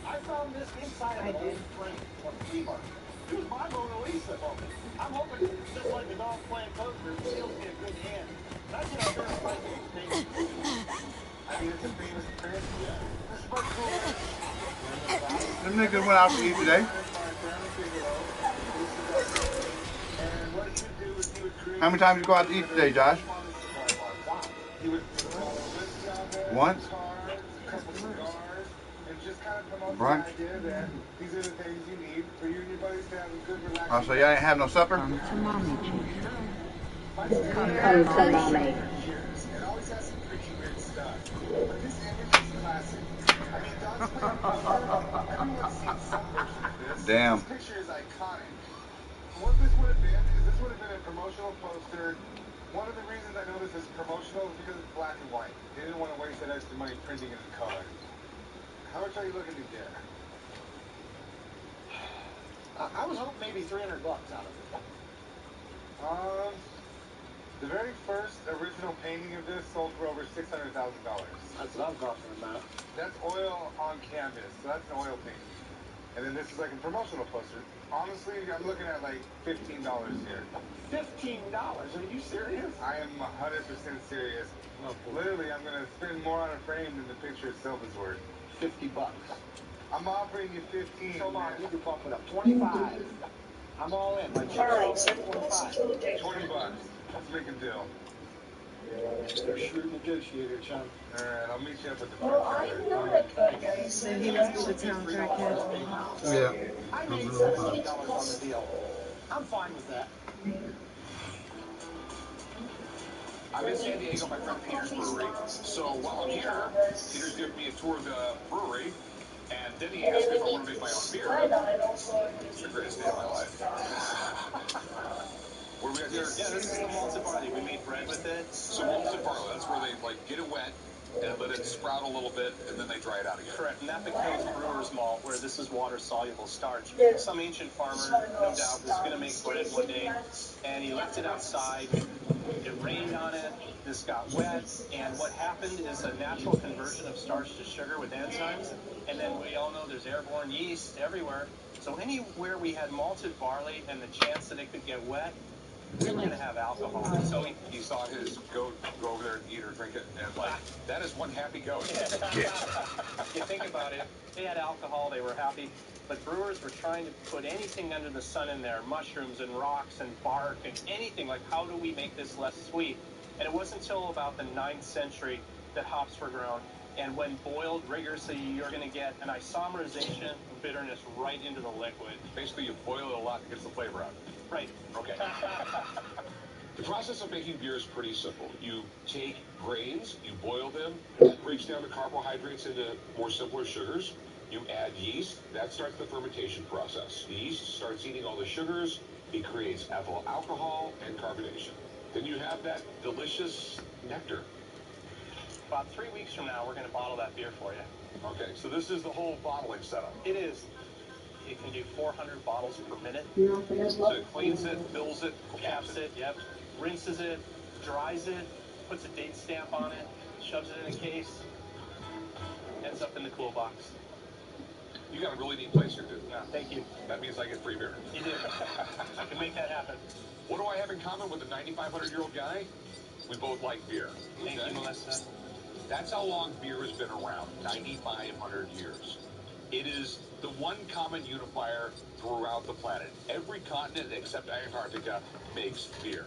I found this inside of an old frame on Kmart. It was my Mona Lisa moment. I'm hoping it's just like a dog playing poker, it seals me a good hand. That's what I'm going to play these things. I mean, it's a famous print. This is pretty cool. Them niggas went out to eat today. And what it should How many times you go out to eat today, Josh? Once? Brunch? Oh, so y'all ain't have no supper? Come to mommy, Jason. Come to mommy. Damn. This picture is iconic. What this would have been is this would have been a promotional poster. One of the reasons I know this is promotional is because it's black and white. They didn't want to waste that extra money printing it in color. How much are you looking to get? I was hoping maybe $300 out of it. The very first original painting of this sold for over $600,000. That's what I'm talking about. That's oil on canvas, so that's an oil painting. And then this is like a promotional poster. Honestly, I'm looking at like $15 here. $15? Are you serious? I am 100% serious. Literally, I'm going to spend more on a frame than the picture itself is worth. $50. I'm offering you 15. Come on, you can bump it up. 25. I'm all in. My chips are 25. 20 bucks. Let's make a deal. You're a shrewd negotiator, chum. Alright, I'll meet you up at the Well, I know that guy. So he must be the town crackhead. Yeah. I made $17 on the deal. I'm fine with that. I'm in San Diego, my friend Peter's brewery. So while I'm here, Peter's giving me a tour of the brewery. And then he asked me if I want to make my own beer. It's the greatest day of my life. What do we got here? Yeah, this is the malted barley. We made bread with it. So malted barley, that's where they like get it wet and let it sprout a little bit, and then they dry it out again. Correct, and that becomes brewer's malt, where this is water-soluble starch. Some ancient farmer, no doubt, was going to make bread one day, and he left it outside. It rained on it, this got wet, and what happened is a natural conversion of starch to sugar with enzymes, and then we all know there's airborne yeast everywhere. So anywhere we had malted barley and the chance that it could get wet, we were going to have alcohol. So he saw his goat go over there and eat or drink it, and like, that is one happy goat. You think about it, they had alcohol, they were happy, but brewers were trying to put anything under the sun in there, mushrooms and rocks and bark and anything, like how do we make this less sweet? And it wasn't until about the 9th century that hops were grown. And when boiled rigorously, you're going to get an isomerization of bitterness right into the liquid. Basically, you boil it a lot to get the flavor out. Right. Okay. The process of making beer is pretty simple. You take grains, you boil them, that breaks down the carbohydrates into more simpler sugars. You add yeast, that starts the fermentation process. The yeast starts eating all the sugars, it creates ethyl alcohol and carbonation. Then you have that delicious nectar. About 3 weeks from now, we're going to bottle that beer for you. Okay, so this is the whole bottling setup. It is. It can do 400 bottles per minute. So it cleans it, fills it, Caps it, yep. Rinses it, dries it, puts a date stamp on it, shoves it in a case, ends up in the cool box. You got a really neat place here, dude. Yeah, thank you. That means I get free beer. You do. I can make that happen. What do I have in common with a 9,500-year-old guy? We both like beer. Thank you, Melissa. That's how long beer has been around, 9,500 years. It is the one common unifier throughout the planet. Every continent except Antarctica makes beer.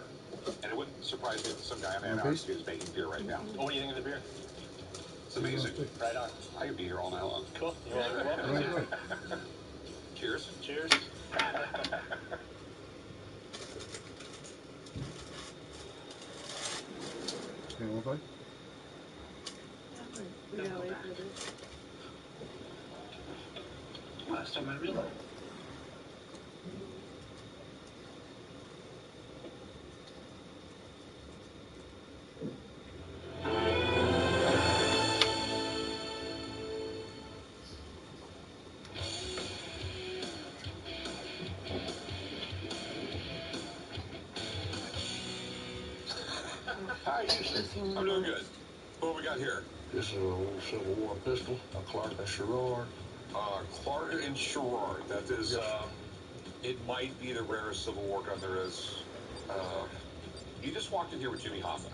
And it wouldn't surprise me if some guy in Antarctica is making beer right now. What do you think of the beer? It's amazing. Right on. I could be here all night long. Cool. You're welcome to. Cheers. Cheers. You want to play? Last time I realized. Hi, I'm doing good. What we got here? This is an old Civil War pistol, a Clark and Sherrard. Clark and Sherrard. That is, it might be the rarest Civil War gun there is. You just walked in here with Jimmy Hoffa.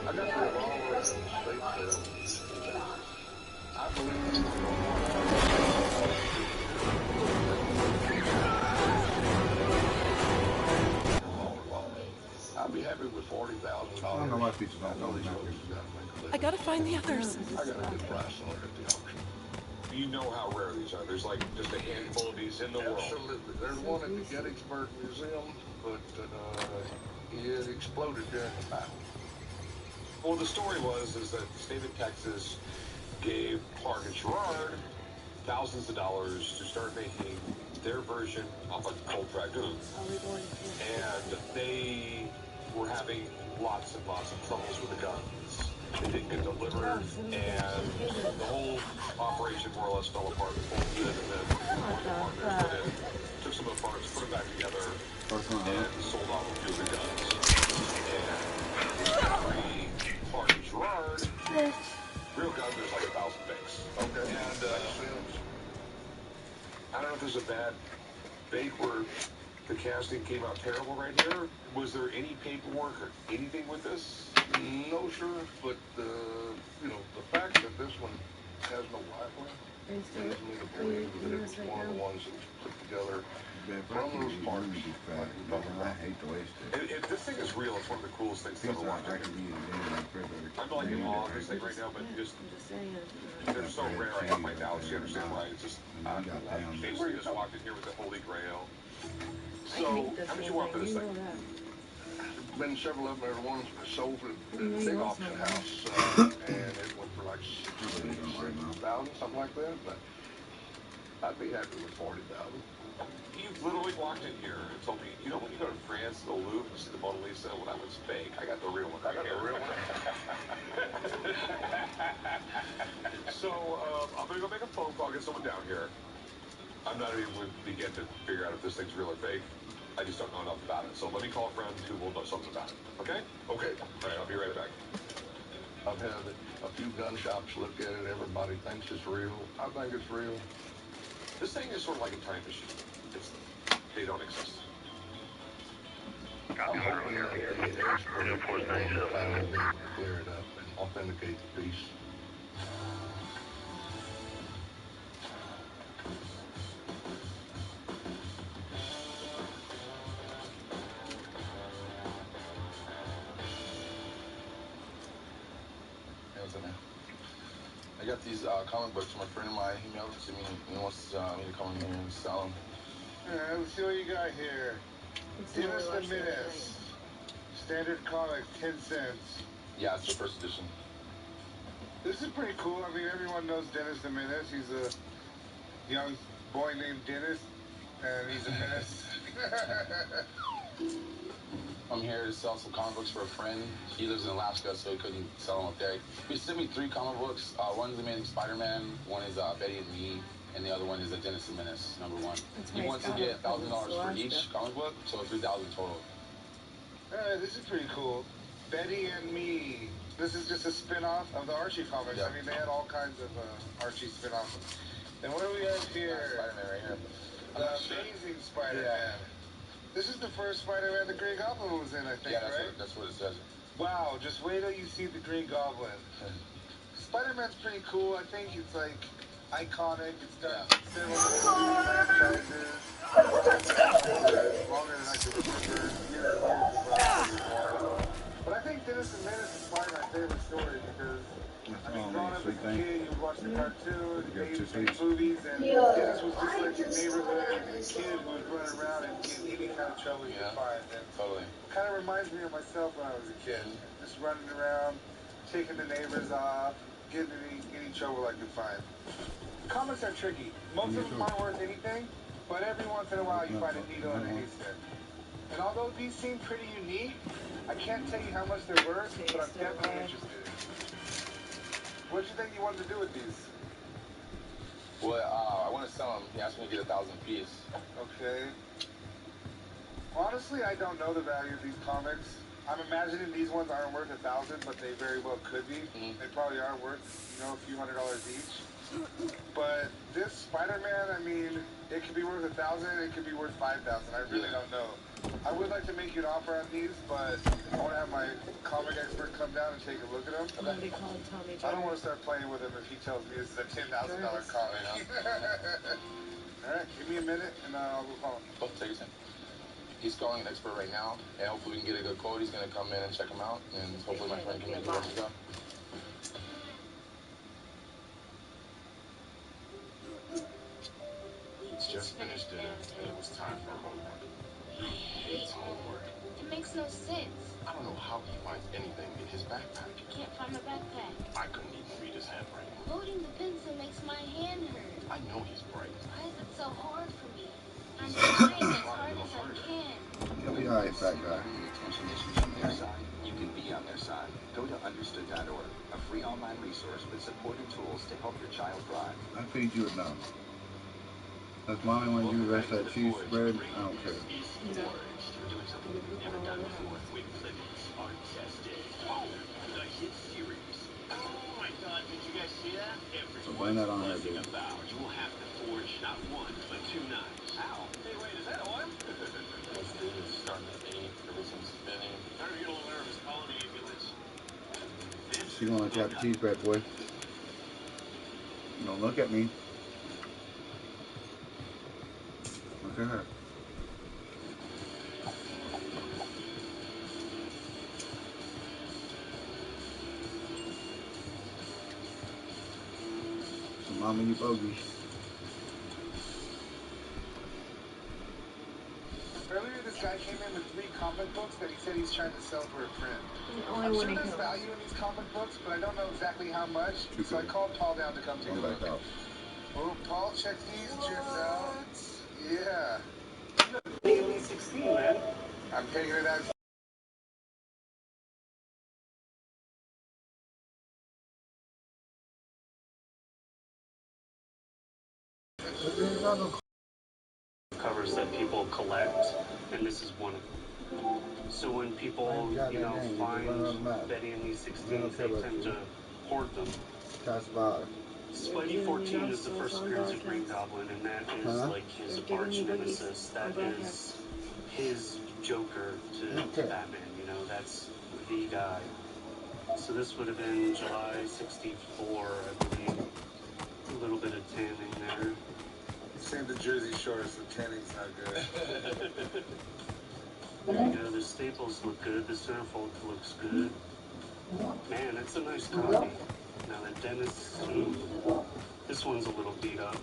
I got the revolver at the state sale. I believe don't know why features don't always matter. I gotta find the others. I got a good price on it at the auction. You know how rare these are. There's like just a handful of these in the world. Absolutely. There's one at the Gettysburg Museum, but it exploded during the battle. Well, the story is that the state of Texas gave Clark and Sherrard thousands of dollars to start making their version of a Colt Dragoon. And they were having lots and lots of troubles with the guns. They didn't get delivered, and the whole operation more or less fell apart. The folded, and then one of the partners went in, took some of the parts, put them back together, and sold off a few of the guns. And Clark and Sherrard, real guns, there's like 1,000 things. Okay. And I don't know if there's a bad fake where the casting came out terrible right here. Was there any paperwork or anything with this? No, sir, but the fact that this one has no rifle leads me to believe that it was one of the ones that was put together from those parts. I hate to waste it. If this thing is real, it's one of the coolest things to ever watch. I'm like in awe of this thing right now, but just they're so rare. I have my doubts. You understand why? It's just basically just walked in here with the Holy Grail. So how much you want for this thing? Been several of them. Every one's sold at the big auction house, and it went for like 60,000, something like that. But I'd be happy with 40,000. You literally walked in here and told me, you know, when you go to France, the Louvre, and see the Mona Lisa, well, that one's fake. I got the real one. I got the real one. So I'm gonna go make a phone call, get someone down here. I'm not even going to begin to figure out if this thing's real or fake. I just don't know enough about it. So let me call a friend who will know something about it. Okay? Okay. All right, I'll be right back. I've had a few gun shops look at it. Everybody thinks it's real. I think it's real. This thing is sort of like a time machine. They don't exist. I'm hoping that the expert will finally be able to clear it up and authenticate the piece. I got these comic books from a friend of mine. He mailed them to me. He wants me to come in here and sell them. Alright, let's see what you got here. Dennis the Menace. Standard comic, 10 cents. Yeah, it's the first edition. This is pretty cool. I mean, everyone knows Dennis the Menace. He's a young boy named Dennis, and he's a menace. I'm here to sell some comic books for a friend. He lives in Alaska, so he couldn't sell them up there. He sent me 3 comic books. One's Amazing Spider-Man, one is Betty and Me, and the other one is Dennis the Menace, #1. He wants to get $1,000 for each comic book, so $3,000 total. This is pretty cool. Betty and Me. This is just a spin-off of the Archie comics. Yeah. I mean, they had all kinds of Archie spin-offs. And what do we have here? Spider-Man right here. The Amazing Spider-Man. Yeah. This is the first Spider-Man the Green Goblin was in, I think, right? That's what it says. Wow, just wait till you see the Green Goblin. Spider-Man's pretty cool. I think it's like iconic. It's done several franchises. Longer than I can remember. But I think Dennis the Menace is probably my favorite story because I mean, growing up as a kid, you watch the cartoon, the movies, and Dennis was just like your neighborhood kid who would run around and get any kind of trouble you could find. And totally. Kind of reminds me of myself when I was a kid, just running around, taking the neighbors off, getting any trouble I could find. Comics are tricky. Most of them aren't worth anything, but every once in a while you find a needle in a haystack. And although these seem pretty unique, I can't tell you how much they're worth, but I'm definitely interested. What do you think you wanted to do with these? Well, I want to sell them. He asked me to get 1,000 apiece. Okay. Honestly, I don't know the value of these comics. I'm imagining these ones aren't worth 1,000, but they very well could be. They probably are worth, a few $100s each. But this Spider-Man, I mean, it could be worth 1,000, it could be worth 5,000. I really don't know. I would like to make you an offer on these, but I want to have my comic expert come down and take a look at them. Somebody called Tommy I don't want to start playing with him if he tells me this is a $10,000 comic. All right, give me a minute, and I'll go call him. Oh, take your time. He's calling an expert right now, and hopefully we can get a good quote. He's going to come in and check him out, and hopefully my friend can make the rest job. He's just finished dinner, and it was time for homework. He hates homework. It makes no sense. I don't know how he finds anything in his backpack. I can't find my backpack. I couldn't even read his handwriting. Loading the pencil makes my hand hurt. I know he's bright. Why is it so hard for me? I'm trying as hard as I can. He'll be alright, fat guy. Attention issues on their side, you can be on their side. Go to understood.org, a free online resource with support and tools to help your child thrive. I feed you enough. Does mommy want to do the rest of that cheese spread? I don't care. We're doing something we've never done before. Twin limits are tested. Oh, the hit series. Oh my God, did you guys see that? So blame that on her, dude. You will have to forge not one, but two knives. Ow! Hey, wait, is that on? This dude is starting to ache, everything's spinning. Starting to get a little nervous. Call an ambulance. She's gonna let you have the cheese bread, boy. Don't look at me. Look at her. So mommy, you bogey. Earlier, this guy came in with 3 comic books that he said he's trying to sell for a friend. only I'm one sure he there's kills. value in these comic books, but I don't know exactly how much. So I called Paul down to come take a Come look. back out. Oh, Paul, check these gyms out. Yeah. Only 16, man. I'm taking it out. Covers that people collect, and this is one of them. So when people, find Betty and these 16s, they tend to hoard them. That's about Spidey 14 is the first appearance of Green Goblin, and that is like his arch nemesis. That is his Joker to Batman, that's the guy. So this would have been July 64, I believe. A little bit of tanning there. Same to Jersey Shores, the tanning's not good. There you go, the staples look good, the centerfold looks good. Man, that's a nice copy. Now the Dennis, this one's a little beat up.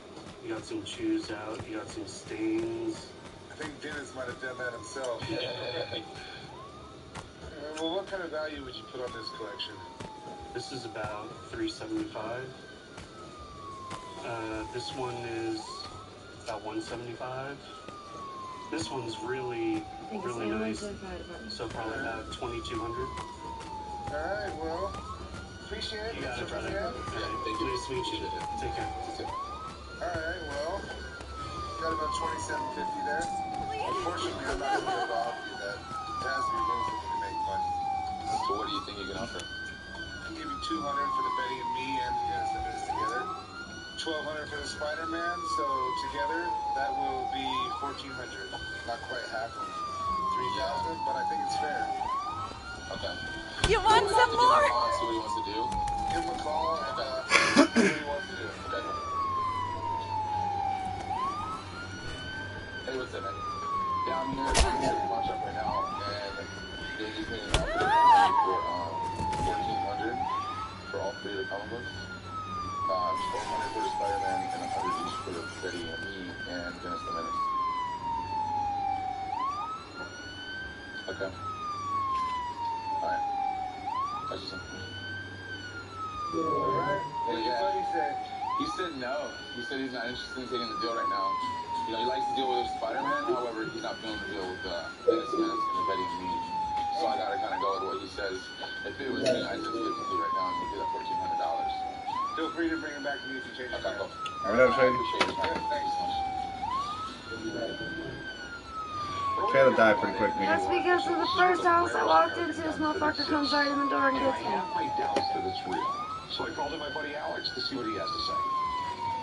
You got some chews out, you got some stains. I think Dennis might have done that himself. Well, what kind of value would you put on this collection? This is about $375. This one is about $175. This one's really nice. So probably about $2,200. All right, well, appreciate it. You got it, brother. Yeah. Nice to meet you. Take care. All right, well, got about $27.50 there. Unfortunately, I'm not going to be able to offer you that. There has to be room for me to make money. So what do you think you can offer? I'll give you $200 for the Betty and me and the Dennis the Menace together. $1,200 for the Spider-Man, so together that will be $1,400. Not quite half of $3,000, but I think it's fair. Okay. You want some more? See what he wants to do. Give him a call and see what he wants to do. Okay. Hey, what's up, man? Yeah, I'm here at the pawn shop right now, and they just made an offer for $1,400 for all 3 of the comic books. $1,200 for the Spider-Man and $100 each for the Betty and me and Dennis the Menace. Okay. Alright. Catch you soon. Alright. Hey, yeah. What did he say? He said no. He said he's not interested in taking the deal right now. He likes to deal with Spider-Man, however, he's not feeling the deal with Dennis the Menace and Betty and me. So I gotta kind of go with what he says. If it was me, I'd just give it to you right now and we'll do that $1,400. Feel free to bring him back to me if you change your mind. Whatever, Shady. Appreciate it. Thanks. Taylor died pretty quick, That's nigga. because of the first house I walked into, this motherfucker comes right in the door and gets me. I have my doubts that it's real. So I called in my buddy Alex to see what he has to say.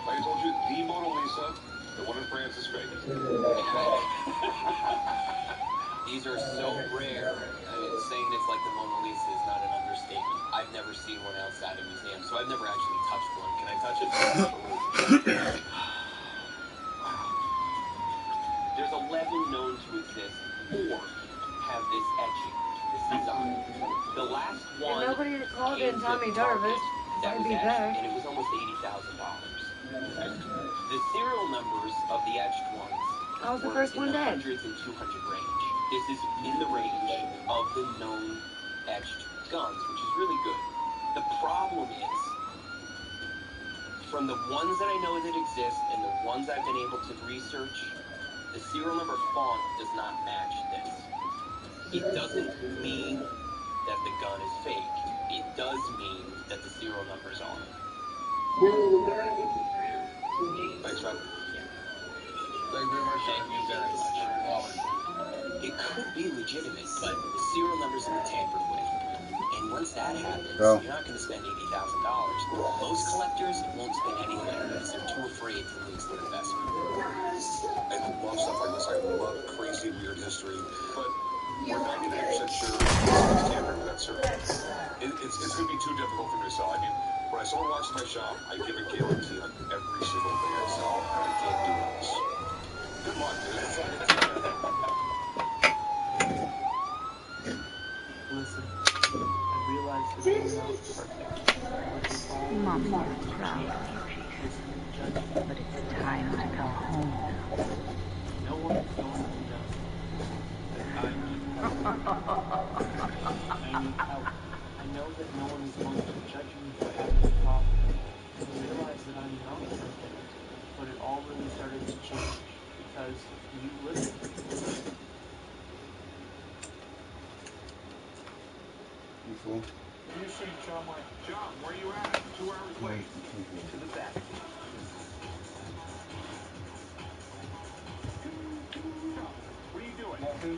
Like I told you, the Mona Lisa, the one in France is fake. These are so rare. I mean, saying it's like the Mona Lisa is not an understatement. I've never seen one outside a museum, so I've never actually touched one. Can I touch it? There's 11 known to exist. 4 have this etching, this design. The last one And nobody called came in to Tommy market Jarvis. that I'd was be etched, back. and it was almost $80,000. The serial numbers of the etched ones I was the were first in one the dead. hundreds and 200 range. This is in the range of the known etched guns, which is really good. The problem is, from the ones that I know that exist and the ones I've been able to research, the serial number font does not match this. It doesn't mean that the gun is fake. It does mean that the serial numbers are. Thanks, man. Thank you very much. Thank you very much. It could be legitimate, but the serial numbers have been tampered with. And once that happens, Go. you're not going to spend $80,000. Most collectors won't spend anything because they're too afraid to lose their investment. I love stuff like this. I love crazy, weird history. But we're 99% sure it's tampered with that serial. It's going to be too difficult for me to sell. I mean, when someone walks in my shop, I give a guarantee on every single thing I sell. I can't do this. Good luck, dude. Listen, I realize that you're not perfect, but you're all Mommy is proud of you, Jason, judge me. but it's time to come home now. No one is going to know that I need help. I need help. I know that no one is going to judge me for having a problem. I realize that I'm not perfect, but it all really started to change because you listened. You fool. You should, John. John, where you at? 2 hours late. To the back. What are you doing? Nothing.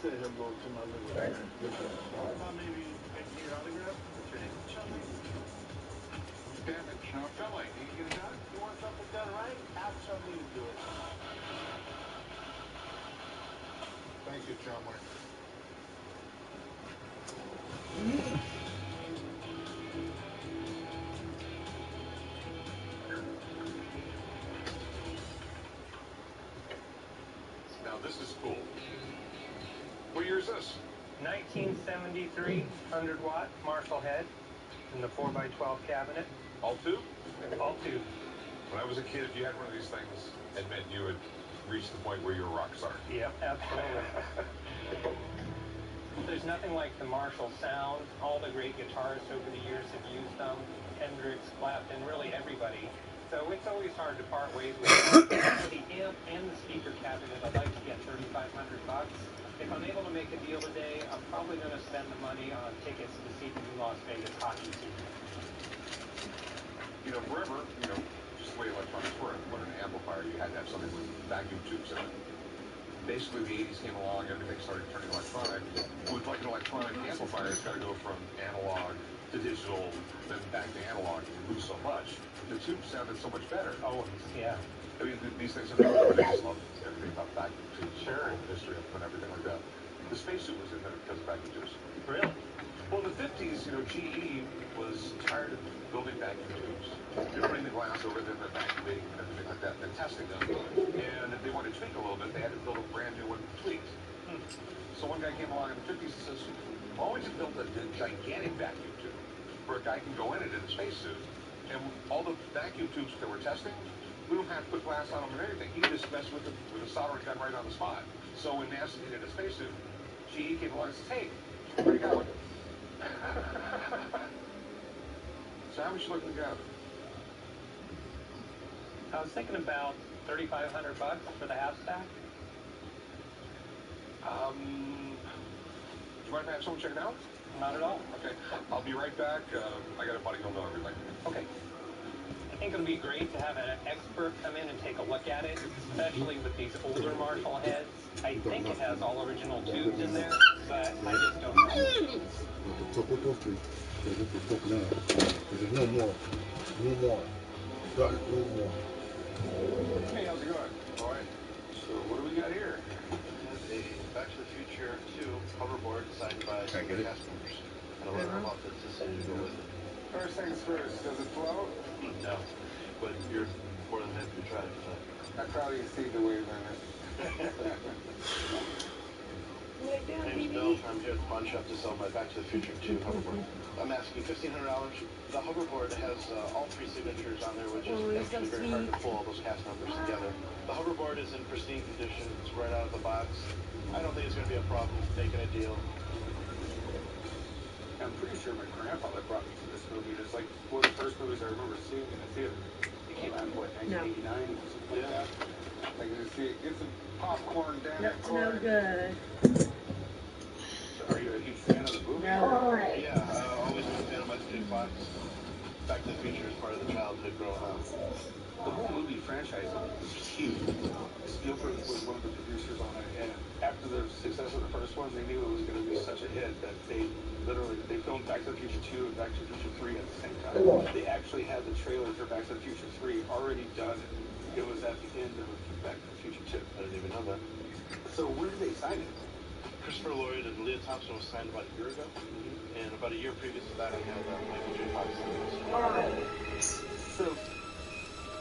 Said hello to my little friend. I thought maybe I'd get your autograph. What's your name? Chumley. Damn it, Chump. Chumley, you can get it done? You want something done right? Ask Chumley to do it. Thank you, Chumley. Now, this is cool. What year is this? 1973, 100-watt Marshall head in the 4x12 cabinet. All two? All two. When I was a kid, if you had one of these things, it meant you had reached the point where you were a rock star. Yep, absolutely. There's nothing like the Marshall sound. All the great guitarists over the years have used them. Hendrix, Clapton, really everybody. So it's always hard to part ways with them. The amp and the speaker cabinet, I'd like to get $3,500. If I'm able to make a deal today, I'm probably going to spend the money on tickets to see the Las Vegas hockey season. You know, forever, just the way electronics were, when an amplifier, you had to have something with vacuum tubes in it. Basically, the 80s came along, everything started turning electronic. With like an electronic amplifier, it's got to go from analog to digital, then back to analog. You lose so much. The tube sounded so much better. Oh, yeah. I mean, these things are never I just love everything about vacuum tubes. Sure. The history of them and everything like that. The spacesuit was invented because of vacuum tubes. Really? Well, in the 50s, GE was tired of building vacuum tubes. They're putting the glass over them and vacuuming and everything like that, and then testing them. And if they wanted to tweak a little bit, they had to build a brand new one tweaked. So one guy came along in the 50s and says, why don't you build a gigantic vacuum tube where a guy can go in it in a spacesuit, and all the vacuum tubes that we're testing, we don't have to put glass on them or anything. He just messed with a soldering gun right on the spot. So when NASA needed a spacesuit, GE came along and says, hey, where you going? So how much you looking to go? I was thinking about $3,500 for the half stack. Do you mind if I have someone check it out? Not at all. Okay, I'll be right back. I got a buddy who'll know everything. Okay. I think it'll be great to have an expert come in and take a look at it, especially with these older Marshall heads. I think it has all original tubes in there, but I just don't know. There's no more. No more. No more. Hey, how's it going? All right. So what do we got here? A Back to the Future 2 hoverboard designed by some customers. I don't know about the decision to go with it. First things first, does it float? No, but you're more than happy to try it. I'm proud of you see the way you learn it. Lay down, My name's Bill. I'm here at the pawn shop to sell my Back to the Future 2 hoverboard. I'm asking $1,500. The hoverboard has all 3 signatures on there, which is actually very hard to pull all those cast numbers together. The hoverboard is in pristine condition. It's right out of the box. I don't think it's going to be a problem making a deal. I'm pretty sure my grandfather brought me to this movie. It's like one of the first movies I remember seeing in the theater. It came out in, what, 1989 or something like that? Like, you see it, get some popcorn down Up to no good. Are you a huge fan of the movie? No. Yeah, I've always been a fan of Michael J. Fox. Back to the Future is part of the childhood growing up. The whole movie franchise was huge. Spielberg was one of the producers on it, and after the success of the first one, they knew it was going to be such a hit that they filmed Back to the Future 2 and Back to the Future 3 at the same time. They actually had the trailer for Back to the Future 3 already done. It was at the end of Back to the Future 2. I didn't even know that. So when did they sign it? Christopher Lloyd and Leah Thompson was signed about a year ago, and about a year previous to that, I had Michael J. Fox signed. So,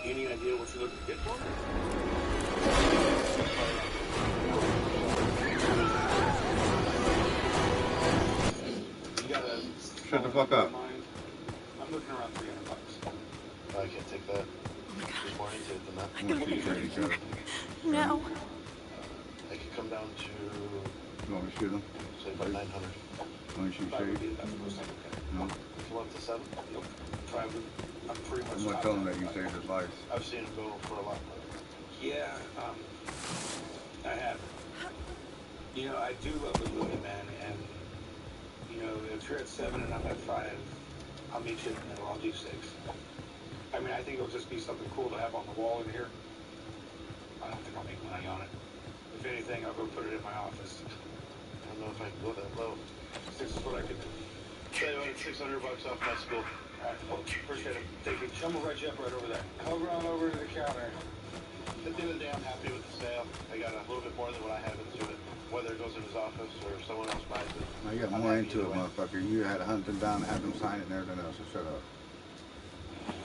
any idea what you're looking to get for it? You gotta... Shut the fuck up. I'm looking around $300. I can't take that. There's more into it than that. I gotta No. I could come down to... You want me to shoot him? Say about 900. Want to shoot Shady? No. Come up to 7? Nope. I'm pretty much... I'm going to tell him that you saved his life. I've seen him go for a lot more. Yeah, I have. You know, I do love the movie, man, and, you know, if you're at 7 and I'm at 5, I'll meet you in the middle. I'll do 6. I mean, I think it'll just be something cool to have on the wall in here. I don't think I'll make money on it. If anything, I'll go put it in my office. I don't know if I can go that low. 6 is what I can do. Tell you what, it's $600 off my school. All right, well, appreciate it. Take it. Chum will write you up right over there. Hover on over to the counter. At the end of the day, I'm happy with the sale. I got a little bit more than what I have into it. Whether it goes in his office or someone else buys it. Now you got more into it, motherfucker. You had to hunt them down and have them sign it and everything else, so shut up.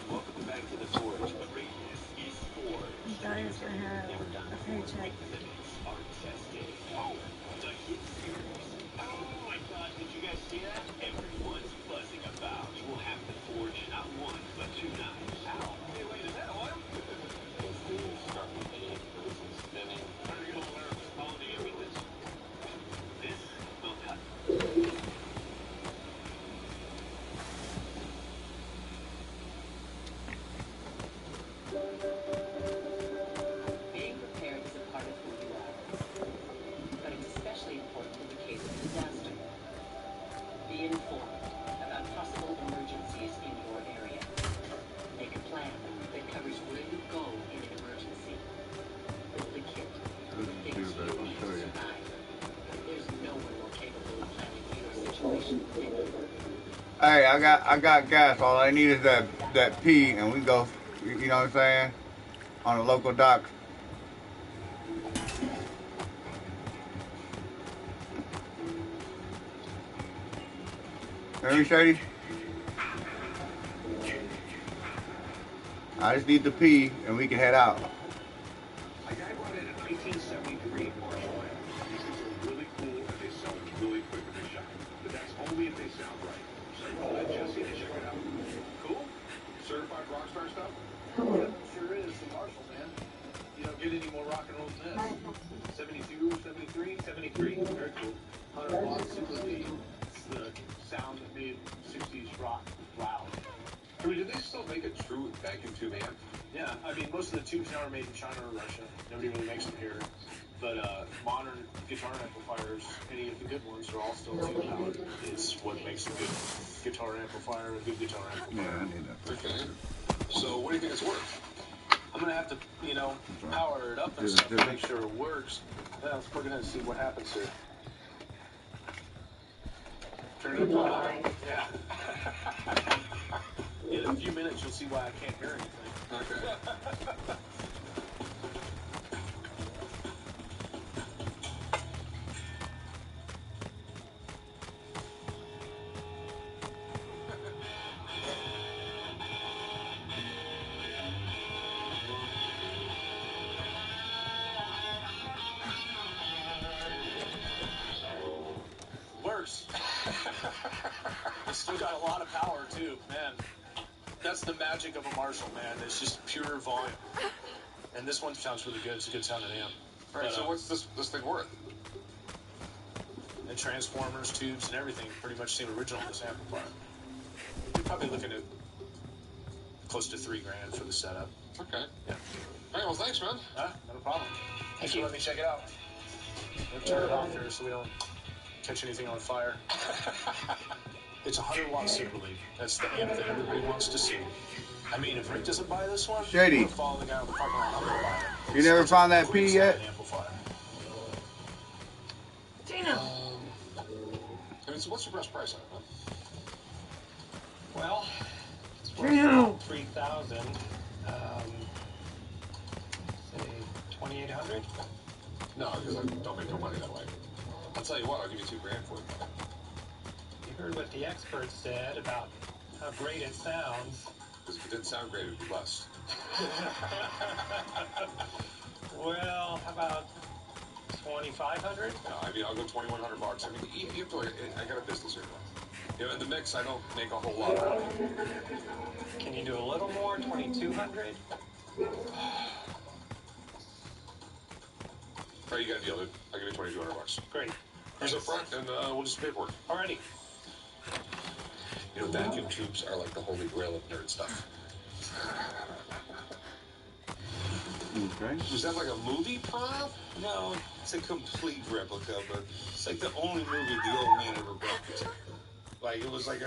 Welcome back to the Forge. Greatness is forged. Diane's gonna have a paycheck. Oh, the hit series. Oh my God, did you guys see that? Everyone's buzzing about. You will have the Forge not 1, but 2 knives. Ow. Hey, wait, is that oil? This dude struck with the person spinning. How are you gonna learn this quality of this? This will cut. Being prepared is a part of who you are, but it's especially important in the case of disaster. Be informed about possible emergencies in your area. Make a plan that covers where you go in an emergency. Build a kit. Things you need to survive. There's no one more capable of planning for your situation than you. Hey, I got gas. All I need is that P, and we go. You know what I'm saying? On the local dock. Hear me, Shady? I just need the P, and we can head out. A guy brought in a 1973 Marshall amp. These things are really cool and they sell really quick in the shop. But that's only if they sound right. So I'll let Jesse to check it out. Cool? Certified rock star stuff? Yeah, sure is. The Marshall, man. You don't get any more rock and roll than this. 72, 73? 73. Very cool. 100 watts, super lead. It's the sound that made 60s rock loud. I mean, do they still make a true vacuum tube amp? Yeah, I mean, most of the tubes now are made in China or Russia. Nobody really makes them here. But modern guitar amplifiers, any of the good ones, are all still tube powered. It's what makes a good guitar amplifier a good guitar amplifier. Yeah, I need that. Okay. So what do you think it's worth? I'm gonna have to, you know, power it up and stuff to make sure it works. Yeah, we're gonna see what happens here. Turn it up to 9. Yeah. In a few minutes, you'll see why I can't hear anything. Okay. too, man. That's the magic of a Marshall, man. It's just pure volume. And this one sounds really good. It's a good sounding amp. All right, so what's this thing worth? And transformers, tubes, and everything pretty much seem original in this amplifier. You're probably looking at close to $3 grand for the setup. Okay. Yeah. All right, well, thanks, man. Not a problem. Thanks for letting me check it out. We'll turn it off there so we don't catch anything on fire. It's a 100-watt Super League. That's the amp that everybody wants to see. I mean, if Rick doesn't buy this one, Shady. we'll follow the guy on the parking lot. I'm gonna buy it. You never found that P yet? Tina. I mean, so what's your best price on it, man? Well, it's Tina. worth 3,000. Say 2,800. No, because I don't make no money that way. I'll tell you what, I'll give you $2 grand for it. You heard what the experts said about how great it sounds. Because if it didn't sound great, it would be less. Well, how about 2,500? No, I mean, I'll go $2,100. I mean, you have to, I got a business here. You know, in the mix, I don't make a whole lot of money. Can you do a little more? 2,200? All right, you got a deal, dude. I'll give you $2,200. Great. Here's up front, and we'll just pay for it. Alrighty. You know, vacuum tubes are like the holy grail of nerd stuff. Okay. Was that like a movie prop? No, it's a complete replica, but it's like the only movie the old man ever built. Like, it was like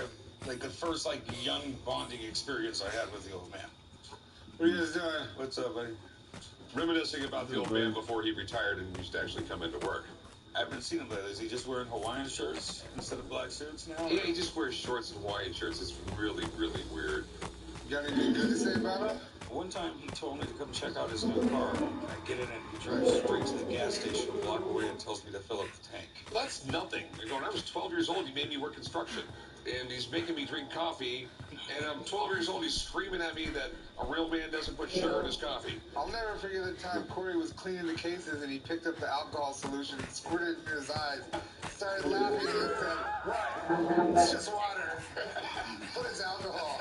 the first, like, young bonding experience I had with the old man. What are you guys doing? What's up, buddy? Reminiscing about the old man before he retired and used to actually come into work. I haven't seen him lately. Is he just wearing Hawaiian shirts instead of black suits now? Yeah, he just wears shorts and Hawaiian shirts. It's really, really weird. You got anything good to say about him? One time he told me to come check out his new car. I get in it, he drives straight to the gas station a block away and tells me to fill up the tank. That's nothing. When I was 12 years old, he made me work construction. And he's making me drink coffee. And I'm 12 years old, he's screaming at me that a real man doesn't put sugar in his coffee. I'll never forget the time Corey was cleaning the cases and he picked up the alcohol solution, squirted it in his eyes, started laughing and said, "What? It's just water. But it's alcohol."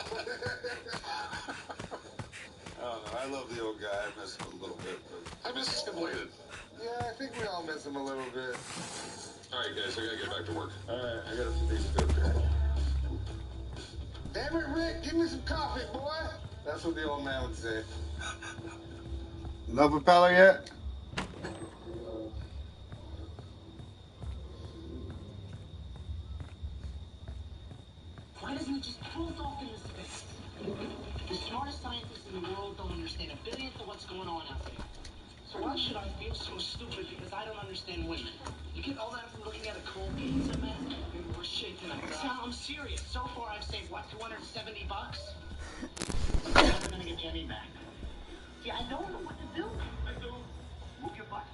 Oh, no, I love the old guy. I miss him a little bit. But I miss Skip-Bladed. Yeah, I think we all miss him a little bit. All right, guys, I gotta get back to work. all right, I got a few things to do. Damn it, Rick, give me some coffee, boy. That's what the old man would say. No propeller yet? Why doesn't it just pull off into space? The smartest scientists in the world don't understand a billionth of what's going on out there. So why should I feel so stupid because I don't understand women? You get all that from looking at a cold pizza, man? We're shaking up. Sal, I'm serious. So far I've saved, what, $270? I'm never gonna get Jenny back. See, I don't know what to do. I do. Move your butt.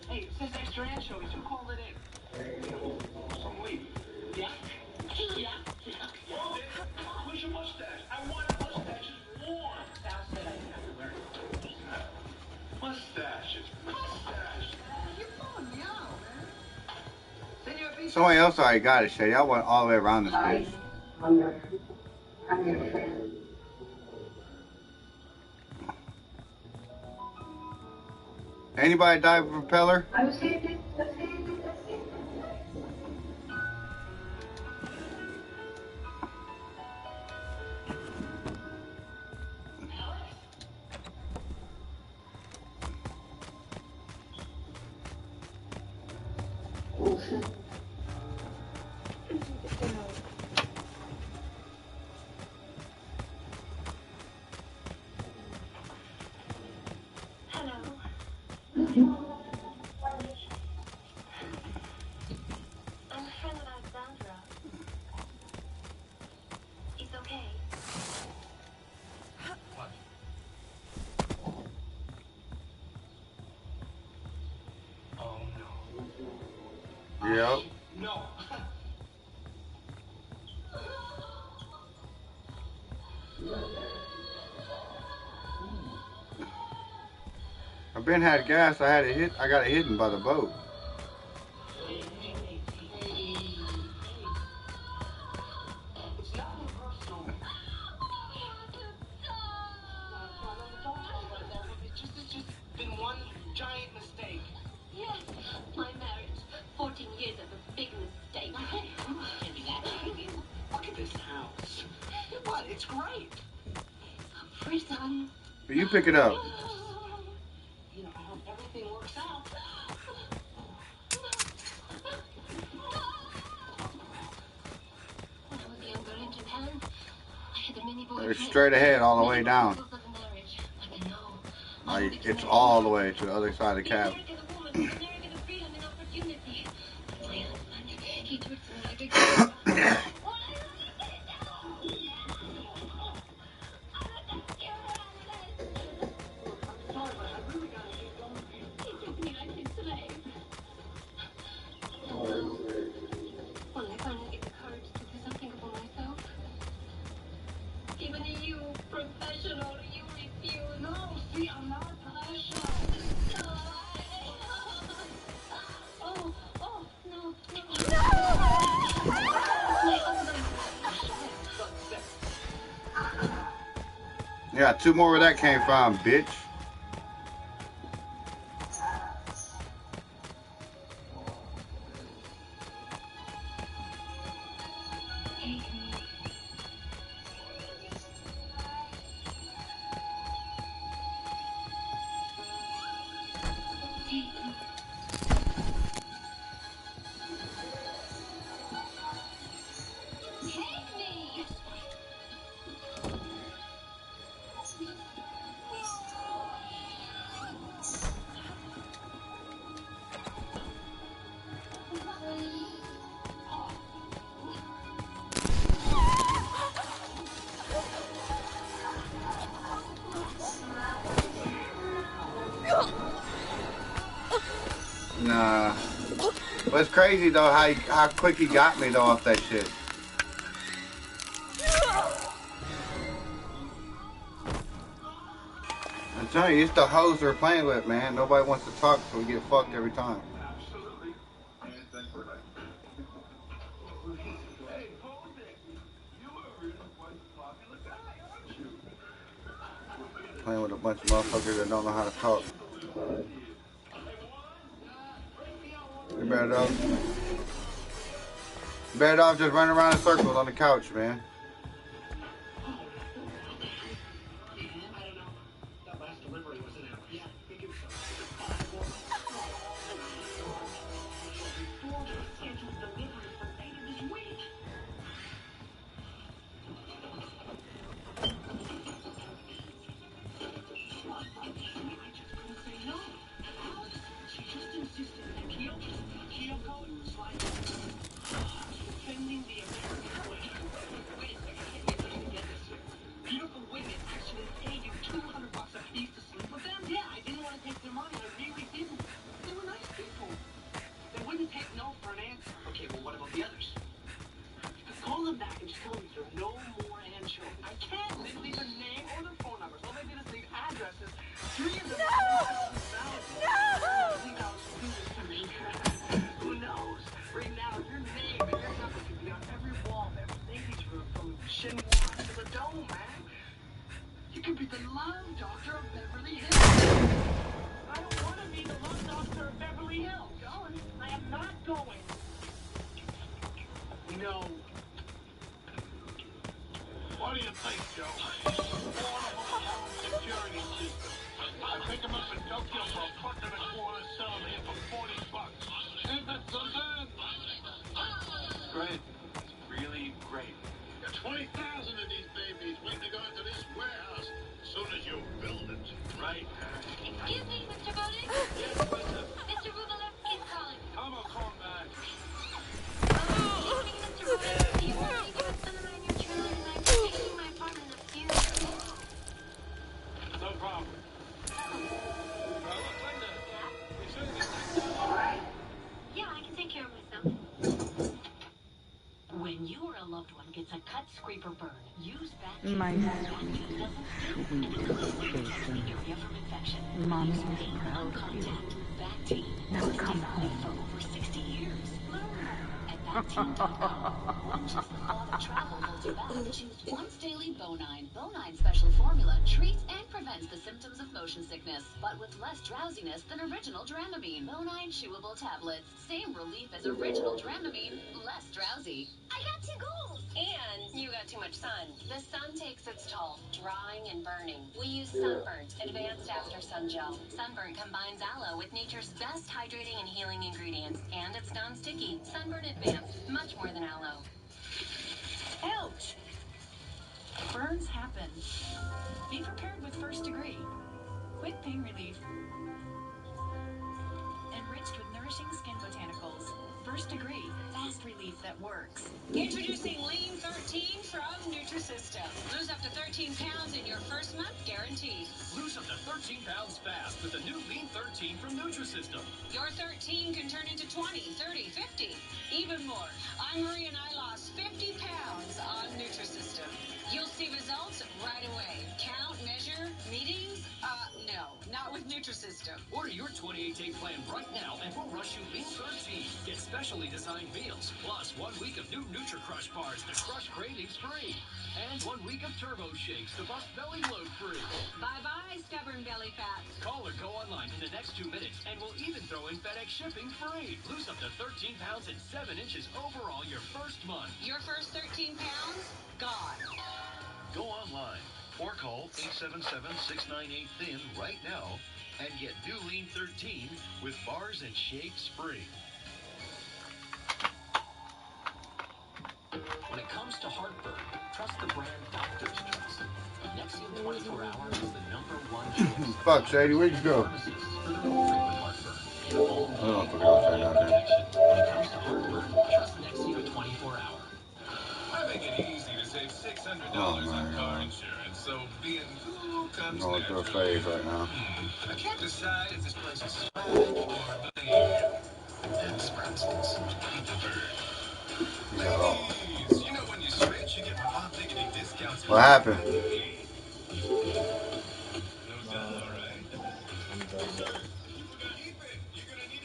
Hey, it says extra anchovies. Who called it in? Some leaf. Yeah? Yeah? Well, where's your mustache? I want a mustache. It's warm. Sal said I didn't have to learn it. Mustaches. Mustache. You're going meow, man. Somebody else already got it, Shady. I went all the way around this page. Anybody dive with a propeller? Yep. No. I've been had gas. I got it hidden by the boat. great. Free son. But you pick it up. You know, I hope everything works out. When I was younger in Japan, I had a mini boyfriend. It's straight ahead all the way down. Like, it's all the way to the other side of the cab. When I finally get the courage to do something for myself, even you, professional, you refuse. No, see, I'm not professional. Oh, no. Yeah, 2 more where that came from, bitch. Nah. But it's crazy though how quick he got me though off that shit. I'm telling you, it's the hoes they're playing with, man. Nobody wants to talk, so we get fucked every time. Absolutely. And thanks for that. Hey, Posey, you were really quite the popular guy, aren't you? Playing with a bunch of motherfuckers that don't know how to talk. You better off just running around in circles on the couch, man. What do you think, Joe? Security system. I pick him up in Tokyo for a buck and a quarter, sell him here for $40. Ain't that something? Great. Really great. Got 20,000 of these babies waiting to go into this warehouse as soon as you build it. Right? Excuse me, Mr. Bowden? Yes, what's up? Mr. Rubalevsky's calling. Come on, call him back. Excuse me, Mr. Bowden. Do you want me to give some of mine your trailer and I'm taking my apartment up here? No problem. Yeah, I can take care of myself. When you or a loved one gets a cut, scrape, or burn, use My Bacteam area from infection. Mom's proud of you. Bacteam. Now come home. For over 60 years. Learn more at Bacteam.com. Just the thought of travel holds you back. Choose once daily Bonine. Bonine special formula treats and prevents the symptoms of motion sickness, but with less drowsiness than original Dramamine. Bonine chewable tablets. Same relief as original Dramamine, less drowsy. I got 2 goals. And you got too much sun. The sun takes its toll, drying and burning. We use Sunburnt Advanced After Sun Gel. Sunburnt combines aloe with nature's best hydrating and healing ingredients, and it's non-sticky. Sunburnt Advanced, much more than aloe. Ouch! Burns happen. Be prepared with First Degree. Quick pain relief. Enriched with nourishing skin botanicals. First Degree, fast relief that works. Introducing Lean 13 from Nutrisystem. Lose up to 13 pounds in your first month, guaranteed. Lose up to 13 pounds fast with the new Lean 13 from Nutrisystem. Your 13 can turn into 20, 30, 50, even more. I'm Marie and I lost 50 pounds on Nutrisystem. You'll see results right away. Count, measure, meetings? No, not with Nutrisystem. Order your 28-day plan right now and we'll rush you Lean 13. Get specially designed meals, plus 1 week of new NutriCrush bars to crush cravings free. And 1 week of Turbo Shakes to bust belly load free. Bye-bye, stubborn belly fat. Call or go online in the next 2 minutes and we'll even throw in FedEx shipping free. Lose up to 13 pounds and 7 inches overall your first month. Your first 13 pounds? Gone. Go online or call 877-698-THIN right now and get new Lean 13 with bars and shakes free. When it comes to heartburn, trust the brand doctors trust. Nexium 24 Hour is the #1 choice. Fuck, Shady, where'd you go? For the more frequent heartburn. And all I don't know if I got that out there. when it comes to heartburn, trust Nexium 24 Hour. I make it easy to save $600 on car insurance, so being cool comes I'm going through a naturally. phase right now. I can't decide if this place is swag or bling. Dennis Branson's You got all. Please, you know when you switch, you get hot diggity discounts. What happened?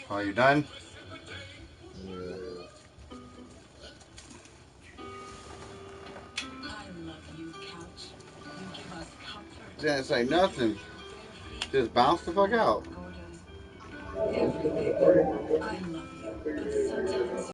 Are you done? Didn't say nothing. Just bounce the fuck out. Every day. I love you. But sometimes